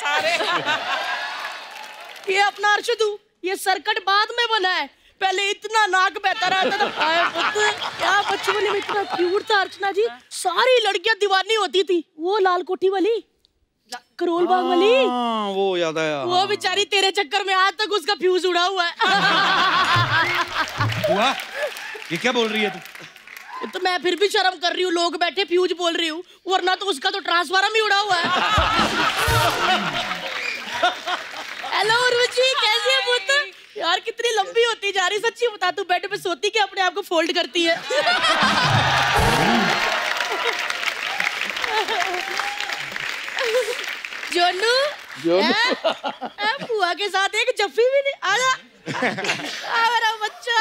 Speaker 14: ये अपना अर्शदू, ये सर्कट बाद में बना है, पहले इतना नाक बहता रहता था। क्या बचपन में इतना क्यूट था अर्चना जी, सारी लड़कियां दीवानी होती थी। वो लाल कोठी वाली, करोल बाग वाली,
Speaker 3: वो याद आया।
Speaker 14: वो बेचारी तेरे चक्कर में आज तक उसका फ्यूज उड़ा हुआ है।
Speaker 1: हुआ, ये क्या बोल रही है तू?
Speaker 14: तो मैं फिर भी शर्म कर रही हूँ, लोग बैठे फ्यूज बोल रही हूँ, वरना तो उसका तो ट्रांसफार्मर ही उड़ा हुआ है। हेलो उर्वशी, कैसी है पुत्र? यार कितनी लंबी होती जा रही, सच्ची बता, तू बेड पे सोती कि अपने आप को फोल्ड करती है? जोनू, बुआ के साथ एक जफ्फी भी नहीं। आजा मेरा बच्चा,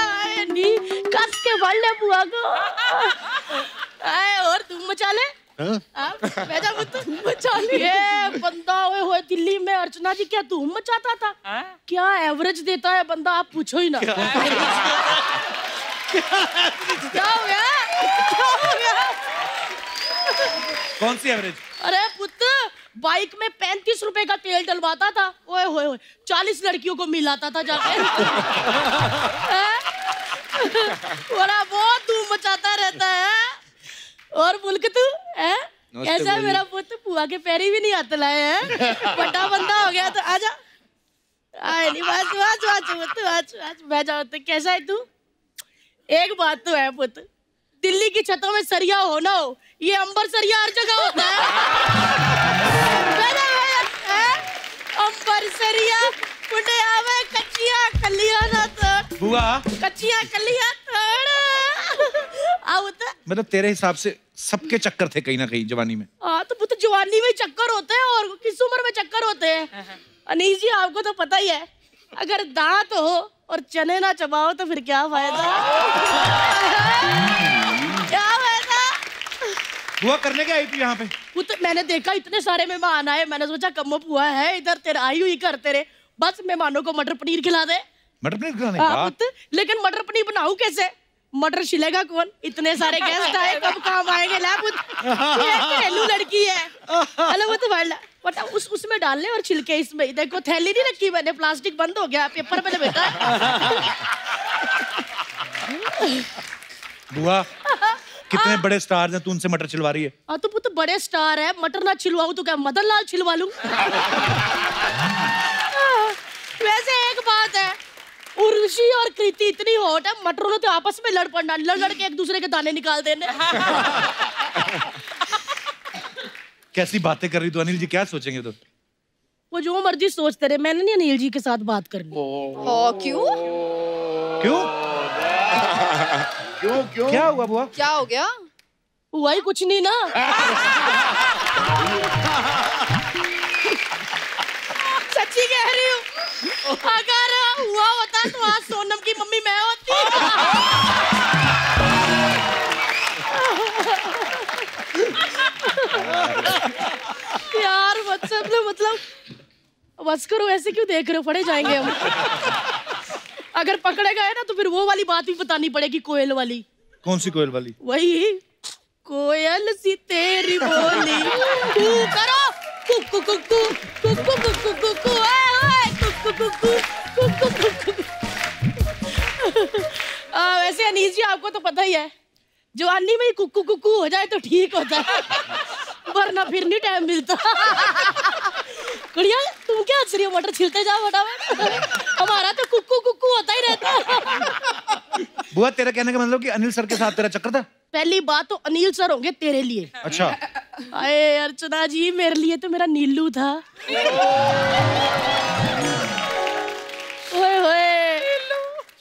Speaker 14: नहीं कस के फल ले बुआ को। और तुम मचा ले। ये बंदा हुए दिल्ली में अर्चना जी, क्या धूम मचाता था? क्या एवरेज देता है बंदा, आप पूछो ही ना। क्या हो गया?
Speaker 1: कौन सी एवरेज?
Speaker 14: अरे पुत्र, बाइक में 35 रुपए का तेल डलवाता था, ओए होए 40 लड़कियों को मिलाता था जाके। बड़ा बहुत धूम मचाता रहता है। और मुल्क तू ऐसा मेरा पुत्र, बुआ के पैरी भी नहीं हाथ लाए हैं, बड़ा बंदा हो गया। तो आजा, आए नहीं, बस बैठ जाओ। कैसा है तू? एक बात तो है पुत्र, दिल्ली की छतों में सरिया हो ना हो, ये अंबर सरिया हर जगह होता है। अंबर सरिया मुंडे आवे, कच्चियां कलियां ना तोड़।
Speaker 1: बुआ,
Speaker 14: कच्चियां कलियां तोड़।
Speaker 1: मतलब तेरे हिसाब से सबके चक्कर थे कहीं ना कहीं जवानी में?
Speaker 14: हाँ, तो पुत्र जवानी में चक्कर होते हैं, और किस उम्र में चक्कर होते हैं? अनीस जी, आपको तो पता ही है, अगर दांत हो और चने ना चबाओ तो फिर क्या फायदा? क्या फायदा?
Speaker 1: बुआ करने क्या आई थी यहाँ पे?
Speaker 14: पुत्र, मैंने देखा इतने सारे मेहमान आए, मैंने सोचा कम बुआ है इधर, तेरा आई हुई कर तेरे, बस मेहमानों को मटर पनीर खिला दे।
Speaker 1: मटर पनीर खिलाने?
Speaker 14: पुत्र, लेकिन मटर पनीर बनाऊं कैसे? मटर छिलेगा कौन? इतने सारे गेस्ट आए, कब काम आएंगे? ला पुत्र, घरेलू लड़की है। हेलो वो तो बट उसमें डाल ले और छिलके इसमें। देखो थैली नहीं रखी मैंने, प्लास्टिक बंद हो गया, पेपर पे बेटा।
Speaker 1: बुआ, कितने बड़े स्टार्स हैं, तू उनसे मटर छिलवा रही है?
Speaker 14: हाँ तो पुत्र बड़े स्टार है, मटर ना छिलवाऊं तो क्या मदन लाल छिलवा लूं? वैसे एक बात है, उर्वशी और कृति इतनी हॉट है, मटरों ने तो आपस में लड़ पड़ना, लड़ के एक दूसरे के दाने निकाल देने।
Speaker 1: कैसी बातें कर रही तू? अनिल जी क्या सोचेंगे तो?
Speaker 14: वो जो मर्जी सोचते रहे, मैंने नहीं अनिल जी के साथ बात करनी।
Speaker 2: क्यों?
Speaker 1: क्यों?
Speaker 12: क्यों?
Speaker 1: क्या हुआ बुआ?
Speaker 2: क्या हो गया?
Speaker 14: हुआ ही कुछ नहीं ना। सच्ची कह रही हूँ, अगर हुआ होता तो आज सोनम की मम्मी मैं होती। यार मतलब बस करो, ऐसे क्यों देख रहे हो, पड़े जाएंगे हम। अगर पकड़े गए ना तो फिर वो वाली बात भी बतानी पड़ेगी, कोयल वाली।
Speaker 1: कौन सी कोयल वाली?
Speaker 14: वही, कोयल सी तेरी बोली कू करो, कुकु कुकु कुकु कुकु कुकु ओए कुकु कुकु कुकु कुकु। वैसे अनीस जी आपको तो पता ही है, जवानी में ही कुकु कुकु हो जाए तो ठीक होता है, वरना फिर नहीं टाइम मिलता। गुड़िया तुम क्या हंस रही हो, मटर छिलते जाओ फटाफट, हमारा तो कुकु कुकु होता ही रहता।
Speaker 1: बुआ तेरा कहने का मतलब कि अनिल सर के साथ तेरा चक्कर था?
Speaker 14: पहली बात तो अनिल सर होंगे तेरे लिए।
Speaker 1: अच्छा।
Speaker 14: अरे अर्चना जी, मेरे लिए तो मेरा नीलू था। ओए होए,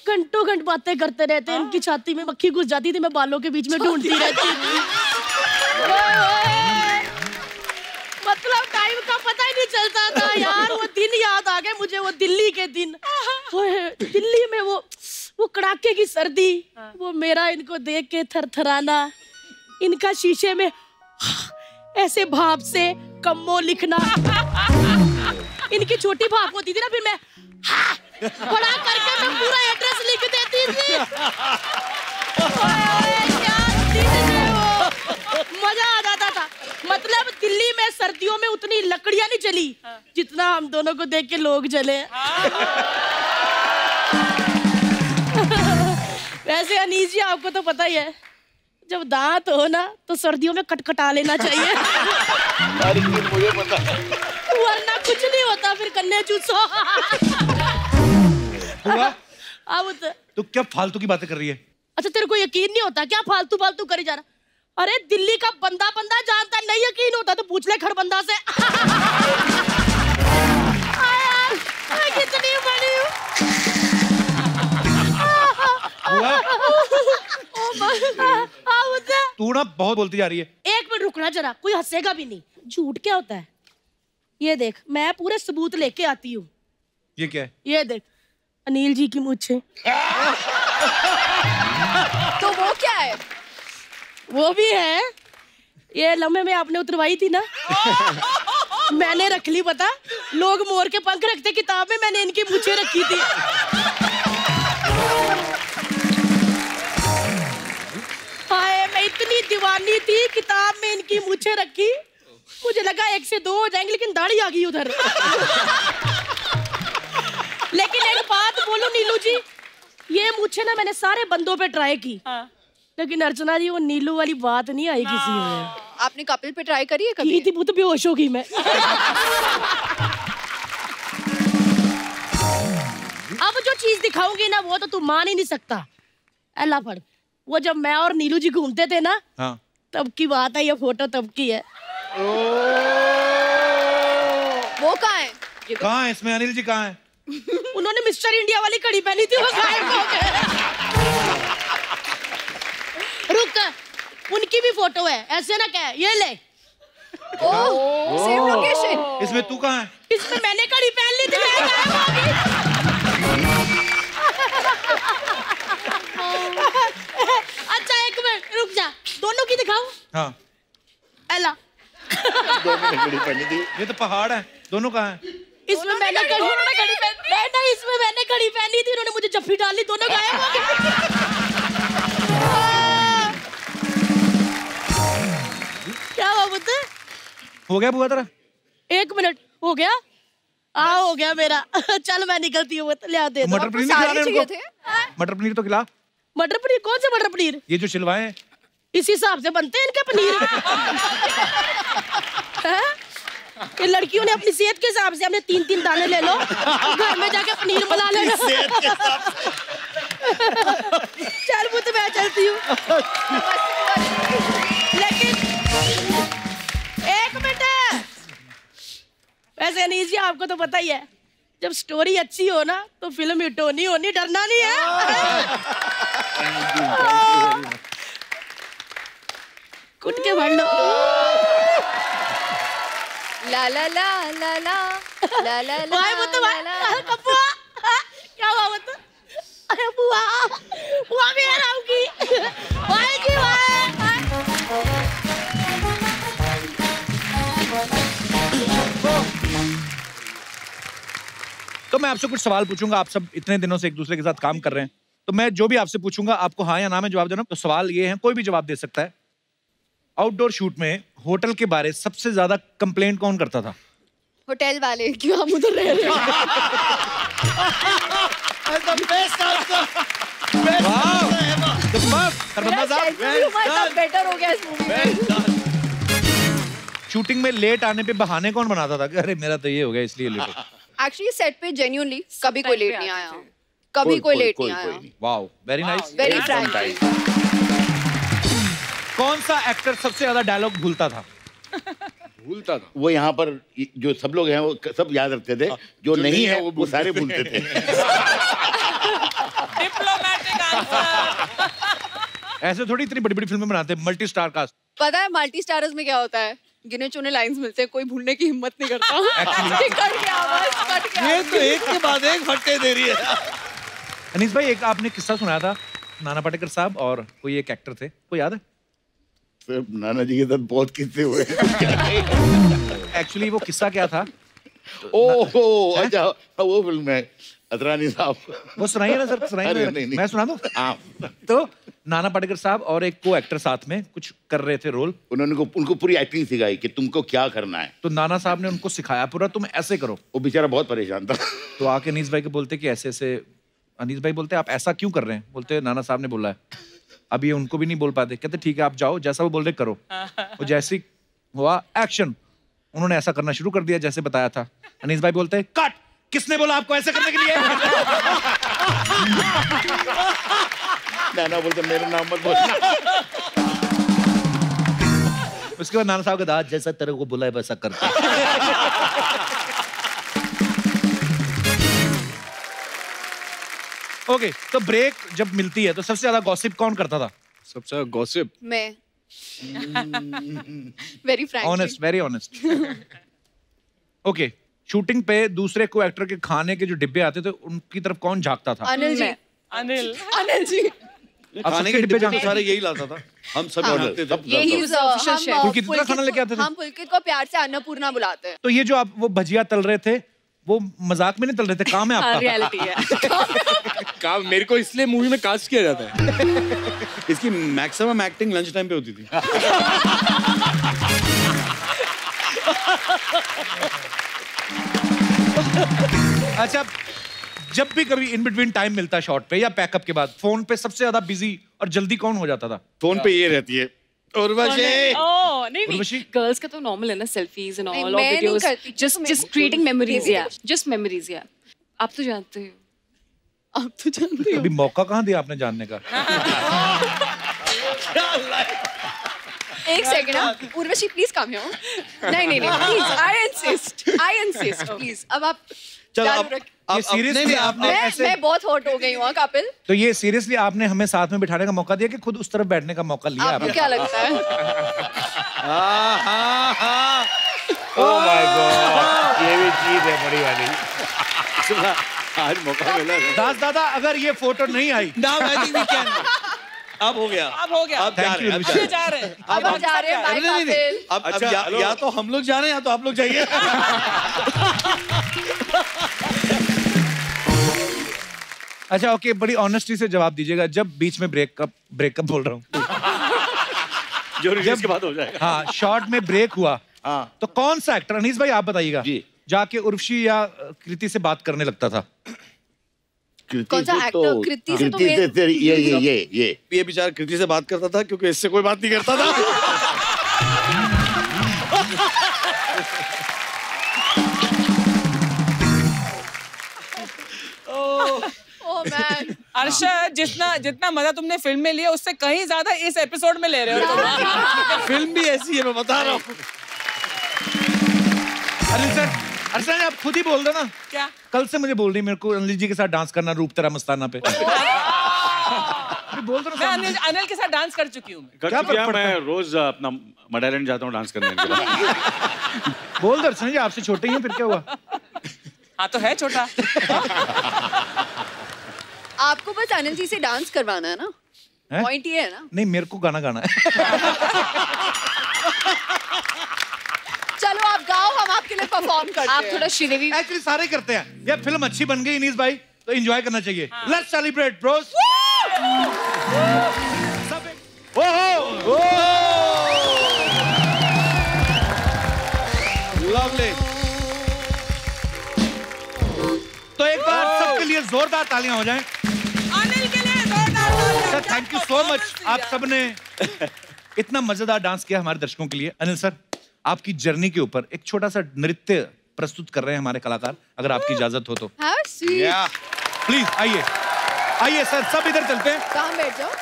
Speaker 14: घंटों घंट बातें करते रहते, इनकी छाती में मक्खी घुस जाती थी, मैं बालों के बीच में ढूंढती रहती थी। मतलब टाइम का पता ही नहीं चलता था यार। वो दिन याद आ गए मुझे, वो दिल्ली के दिन। दिल्ली में वो कड़ाके की सर्दी, वो मेरा इनको देख के थरथराना, इनका शीशे में ऐसे भाप से कम्मो लिखना। इनकी छोटी भाप होती थी ना, फिर मैं बड़ा करके मैं पूरा एड्रेस लिख देती थी। क्या दिन थे वो, मजा आ जाता था। मतलब दिल्ली में सर्दियों में उतनी लकड़ियां नहीं जली जितना हम दोनों को देख के लोग जले। वैसे अनीस जी आपको तो पता ही है, जब दांत हो ना तो सर्दियों में कटकटा लेना चाहिए।
Speaker 12: मुझे पता है,
Speaker 14: वरना कुछ नहीं होता, फिर कन्ने चूसो। अब
Speaker 1: तो क्या फालतू की बातें कर रही है?
Speaker 14: अच्छा तेरे को यकीन नहीं होता क्या, फालतू फालतू करी जा रहा? अरे दिल्ली का बंदा जानता, नहीं यकीन होता तो पूछ ले खड़बंदा से। कितनी बड़ी हूँ।
Speaker 1: तू ना बहुत बोलती जा रही है।
Speaker 14: एक मिनट रुकना जरा, कोई हंसेगा भी नहीं। झूठ क्या होता है? ये देख, मैं पूरे सबूत लेके आती हूँ।
Speaker 1: ये क्या है?
Speaker 14: ये देख, अनिल जी की मूंछें।
Speaker 2: तो वो क्या है?
Speaker 14: वो भी है, ये लम्हे में आपने उतरवाई थी ना, मैंने रख ली। पता, लोग मोर के पंख रखते किताब में, मैंने इनकी मूंछें रखी थी। हाय, मैं इतनी दीवानी थी, किताब में इनकी मूंछें रखी। मुझे लगा 1 से 2 हो जाएंगे, लेकिन दाढ़ी आ गई उधर। लेकिन एक बात बोलूं नीलू जी, ये मूंछें ना मैंने सारे बंदों पे ट्राई की, लेकिन अर्चना जी वो नीलू वाली बात नहीं आई किसी में।
Speaker 2: आपने कपिल पे ट्राई करी है कभी?
Speaker 14: थी, वो तो बेहोश हो गई मैं। अब जो चीज दिखाऊंगी ना वो तो तू मान ही नहीं सकता। अल्लाह फड़, वो जब मैं और नीलू जी घूमते थे ना,
Speaker 1: हाँ।
Speaker 14: तब की बात है, ये फोटो तब की है।
Speaker 2: वो कहाँ है?
Speaker 1: कहाँ है इसमें? अनिल जी कहाँ है?
Speaker 14: उन्होंने मिस्टर इंडिया वाली कड़ी पहनी थी, वो गायब हो गए। रुक, उनकी भी फोटो है, ऐसे ना क्या, ये ले।
Speaker 2: Same location.
Speaker 1: इसमें तू कहाँ है?
Speaker 14: इसमें मैंने कड़ी पहन ली थी, मैं गायब हो गई। अच्छा एक मिनट रुक जा, दोनों की दिखाऊं?
Speaker 1: हाँ।
Speaker 14: एला।
Speaker 1: ये तो पहाड़ है, दोनों कहाँ है?
Speaker 14: इसमें मैंने कड़ी पहनी, नहीं इसमें मैंने कड़ी पहनी थी, उन्होंने मुझे जफ्फी डाली, दोनों गायब हो गए। क्या हुआ बुद्ध?
Speaker 1: हो गया बुआ तेरा?
Speaker 14: 1 मिनट हो गया? हो गया मेरा। चल मैं निकलती हूँ, ले आ दे।
Speaker 1: मटर पनीर खिला रहे उनको? मटर पनीर तो खिला।
Speaker 14: मटर पनीर? कौन सा मटर पनीर?
Speaker 1: ये जो छिलवाए हैं।
Speaker 14: इस हिसाब से बनते हैं इनके पनीर। ये लड़कियों ने अपनी सेहत के हिसाब से, हमने 3-3 दाने ले लो, घर में जाके पनीर बना लेना। चल वो तो मैं चलती हूँ। लेकिन 1 मिनट, वैसे अनीस जी आपको तो पता ही है, जब स्टोरी अच्छी हो ना तो फिल्म हिट होनी होनी, डरना नहीं है। कुट के भर लो।
Speaker 2: ला ला ला ला ला ला ला ला।
Speaker 14: भाई वो तो कपुआ, क्या हुआ वो तो? अरे बुआ, बुआ भी आराम की। भाई जी भाई।
Speaker 1: तो मैं आपसे कुछ सवाल पूछूंगा, आप सब इतने दिनों से एक दूसरे के साथ काम कर रहे हैं, तो मैं जो भी आपसे पूछूंगा आपको हाँ या ना में जवाब देना। तो सवाल ये है, कोई भी जवाब दे सकता है। आउटडोर शूट में होटल के बारे सबसे ज्यादा कंप्लेंट कौन करता था?
Speaker 2: होटल वाले, क्यों हम उधर रह रहे हैं? बेटर हो गया इस मूवी में।
Speaker 1: शूटिंग में लेट आने पे बहाने कौन बनाता था कि अरे मेरा तो ये हो गया इसलिए लेट हो?
Speaker 2: एक्चुअली सेट पे जेन्युइनली कभी कोई लेट नहीं आया, कभी कोई लेट नहीं आया।
Speaker 1: Wow, very nice,
Speaker 2: very frankly.
Speaker 1: कौन सा एक्टर सबसे ज्यादा डायलॉग भूलता था?
Speaker 3: भूलता था
Speaker 12: वो यहाँ पर जो सब लोग हैं वो सब याद रखते थे, जो नहीं है वो सारे भूलते थे।
Speaker 5: Diplomatic answer.
Speaker 1: ऐसे थोड़ी इतनी बड़ी बड़ी फिल्में बनाते हैं, मल्टी स्टार कास्ट।
Speaker 2: पता है मल्टी स्टारर्स में क्या होता है? गिने चुने लाइंस मिलते हैं, कोई भूलने की हिम्मत नहीं करता। कट गया बस, कट गया।
Speaker 3: ये तो एक के बाद एक फट्टे दे रही है।
Speaker 1: अनीस भाई, एक आपने किस्सा सुनाया था, नाना पाटेकर साहब और कोई एक एक्टर थे, कोई याद है?
Speaker 12: सिर्फ नाना जी के साथ बहुत किस्से हुए।
Speaker 1: एक्चुअली वो किस्सा क्या था?
Speaker 12: ओहो, अच्छा वो फिल्म है अतरानी साहब।
Speaker 1: वो सुनाइए ना सर, सुनाइए। मैं सुना दूं? तो नाना पाटेकर साहब और एक को एक्टर साथ में कुछ कर रहे थे रोल।
Speaker 12: उन्होंने उनको पूरी एक्टिंग सिखाई कि तुमको क्या करना है।
Speaker 1: तो नाना साहब ने उनको सिखाया पूरा, तुम ऐसे करो।
Speaker 12: वो बेचारा बहुत परेशान था।
Speaker 1: तो आके अनीस भाई को बोलते कि ऐसे ऐसे। अनीस भाई बोलते आप ऐसा क्यों कर रहे हैं? बोलते नाना साहब ने बोला है। अब ये उनको भी नहीं बोल पाते, कहते ठीक है आप जाओ, जैसा वो बोल रहे करो। वो जैसे हुआ एक्शन, उन्होंने ऐसा करना शुरू कर दिया जैसे बताया था। अनीस भाई बोलते कट, किसने बोला आपको ऐसा करने के लिए?
Speaker 12: नाना बोलते मेरा नाम मत बोलना।
Speaker 1: उसके बाद नाना साहब का दाद जैसा तेरे को बोला है वैसा करता। ओके, तो ब्रेक जब मिलती है तो सबसे ज्यादा गॉसिप कौन करता था?
Speaker 4: सबसे ज्यादा गॉसिप
Speaker 2: मैं। Very frankly,
Speaker 1: honest, very honest. Okay, shooting पे दूसरे को एक्टर के खाने के जो डिब्बे आते थे उनकी तरफ कौन झांकता था?
Speaker 2: अनिल जी।
Speaker 5: अनिल
Speaker 2: जी।
Speaker 3: खाने के डिब्बे तो सारे यही लाता था, हम सब जानते थे।
Speaker 2: यही
Speaker 1: पुलकित का खाना लेके आते थे।
Speaker 2: हम पुलकित को प्यार से अन्नपूर्णा बुलाते हैं।
Speaker 1: तो ये जो आप वो भजिया तल रहे थे, वो मजाक में नहीं तल रहे थे, काम है आपका?
Speaker 5: रियलिटी है।
Speaker 4: काम मेरे को इसलिए मूवी में कास्ट किया जाता है।
Speaker 3: इसकी मैक्सिमम एक्टिंग लंच टाइम पे होती थी।
Speaker 1: अच्छा, जब भी कभी इन बिटवीन टाइम मिलता है शॉट पे या पैकअप के बाद, फोन पे सबसे ज्यादा बिजी और जल्दी कौन हो जाता था?
Speaker 3: फोन पे ये रहती है
Speaker 5: नहीं,
Speaker 14: गर्ल्स का तो नॉर्मल है ना, सेल्फीज एंड ऑल,
Speaker 2: मैं नहीं
Speaker 14: वीडियोस,
Speaker 2: करती,
Speaker 14: जस्ट क्रिएटिंग मेमोरीज, या जस्ट मेमोरीज, या आप तो जानते हो।
Speaker 2: आप तो जानते हो।
Speaker 1: अभी मौका कहाँ दिया आपने जानने का?
Speaker 2: एक second, Urvashi please come here. नहीं, प्लीज, आई इंसिस्ट, प्लीज। अब आप
Speaker 1: ये सीरियसली आपने ऐसे,
Speaker 2: मैं बहुत हॉट हो गई हूँ कपिल।
Speaker 1: तो ये सीरियसली आपने हमें साथ में बिठाने का मौका दिया कि खुद उस तरफ बैठने का मौका लिया?
Speaker 2: आपको क्या लगता है?
Speaker 12: ओह माय गॉड, ये भी चीज है बड़ी वाली।
Speaker 3: आज मौका मिला।
Speaker 1: दास दादा, अगर ये फोटो नहीं आई,
Speaker 3: Now I think we can. अब हो गया।
Speaker 5: अब हो गया।
Speaker 3: अब जा रहे हैं।
Speaker 5: अब जा रहे हैं।
Speaker 2: अब जा रहे हैं, बाय कपिल।
Speaker 3: अब या तो हम लोग जा रहे हैं या तो आप लोग जाइए।
Speaker 1: अच्छा ओके, बड़ी ऑनेस्टी से जवाब दीजिएगा, जब बीच में ब्रेकअप बोल रहा हूँ,
Speaker 6: जो रिलीज के बाद हो जाएगा।
Speaker 1: हाँ, शॉर्ट में ब्रेक हुआ, तो कौन सा एक्टर, अनीस भाई आप बताइएगा, जाके उर्वशी या कृति से बात करने लगता था?
Speaker 2: कौन सा एक्टर? कृति से तो
Speaker 3: ये बेचारा कृति से बात करता था क्योंकि इससे कोई बात नहीं करता था।
Speaker 5: अर्शद, जितना मजा तुमने फिल्म में लिया उससे कहीं ज्यादा इस एपिसोड में ले रहे हो तुम।
Speaker 3: फिल्म भी ऐसी है, मैं बता रहा हूँ।
Speaker 1: अर्शद आप खुद ही बोल दो ना।
Speaker 5: क्या?
Speaker 1: कल से मुझे बोल रही मेरे को अनिल जी के साथ डांस करना, रूप तेरा मस्ताना पे। बोल दो ना।
Speaker 5: मैं अनिल के साथ डांस कर चुकी हूँ।
Speaker 6: मैं रोज अपना मडालैंड जाता हूँ डांस करने के लिए।
Speaker 1: बोल दो अर्शद जी, आपसे छोटे ही हैं, फिर क्या हुआ?
Speaker 5: हाँ तो है छोटा।
Speaker 2: आपको बस अनिल जी से डांस करवाना है ना, पॉइंट ये है ना?
Speaker 1: नहीं, मेरे को गाना गाना है।
Speaker 2: चलो आप गाओ, हम आपके के लिए परफॉर्म करते हैं।
Speaker 11: आप थोड़ा श्रीदेवी
Speaker 1: एक्चुअली सारे करते हैं। ये फिल्म अच्छी बन गई इनीस भाई, तो एंजॉय करना चाहिए। Let's celebrate Bros. लवली। तो एक बार सबके लिए जोरदार तालियां हो जाएं।
Speaker 5: अनिल के लिए जोरदार तालियां।
Speaker 1: Sir thank you so much, आप सबने इतना मजेदार डांस किया हमारे दर्शकों के लिए। अनिल सर, आपकी जर्नी के ऊपर एक छोटा सा नृत्य प्रस्तुत कर रहे हैं हमारे कलाकार, अगर आपकी इजाजत हो तो। प्लीज आइए, आइए सर, सब इधर चलते हैं।
Speaker 2: कहाँ बैठ जाओ।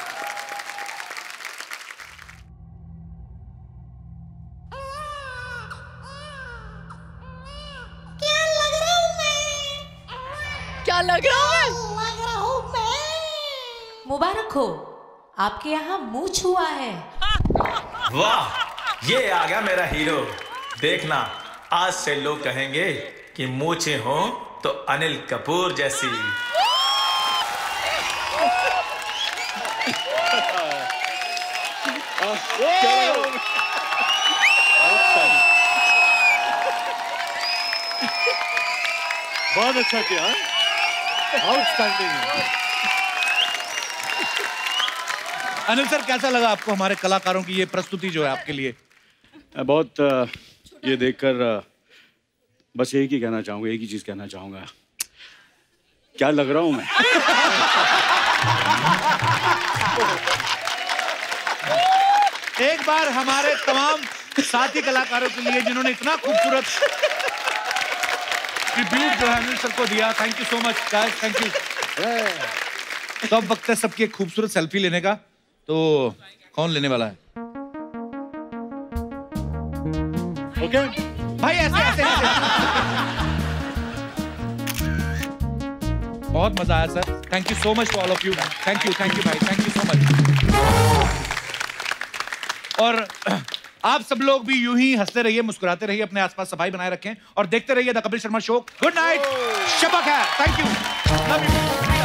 Speaker 2: क्या लग रहा हूँ मैं?
Speaker 15: मुबारक हो, आपके यहाँ मुंह छुआ है।
Speaker 16: वाह, ये आ गया मेरा हीरो। देखना, आज से लोग कहेंगे कि मूछें हो तो अनिल कपूर जैसी।
Speaker 3: बहुत अच्छा किया, आउटस्टैंडिंग।
Speaker 1: अनिल सर, कैसा लगा आपको हमारे कलाकारों की ये प्रस्तुति जो है आपके लिए?
Speaker 6: बहुत ये देखकर बस एक ही कहना चाहूंगा, एक ही चीज कहना चाहूंगा, क्या लग रहा हूं मैं।
Speaker 1: एक बार हमारे तमाम साथी कलाकारों के लिए जिन्होंने इतना खूबसूरत ट्रिब्यूट जो है अनिल सर को दिया, thank you so much guys, thank you. तो अब वक्त है सबकी एक खूबसूरत सेल्फी लेने का, तो कौन लेने वाला है?
Speaker 3: ओके
Speaker 1: भाई, ऐसे ऐसे ऐसे। बहुत मजा आया sir, thank you so much to all of you. Thank you भाई, थैंक यू सो मच। और आप सब लोग भी यूं ही हंसते रहिए, मुस्कुराते रहिए, अपने आसपास सफाई बनाए रखें और देखते रहिए the Kapil Sharma show. Good night, Shaba Khair, thank you, love you.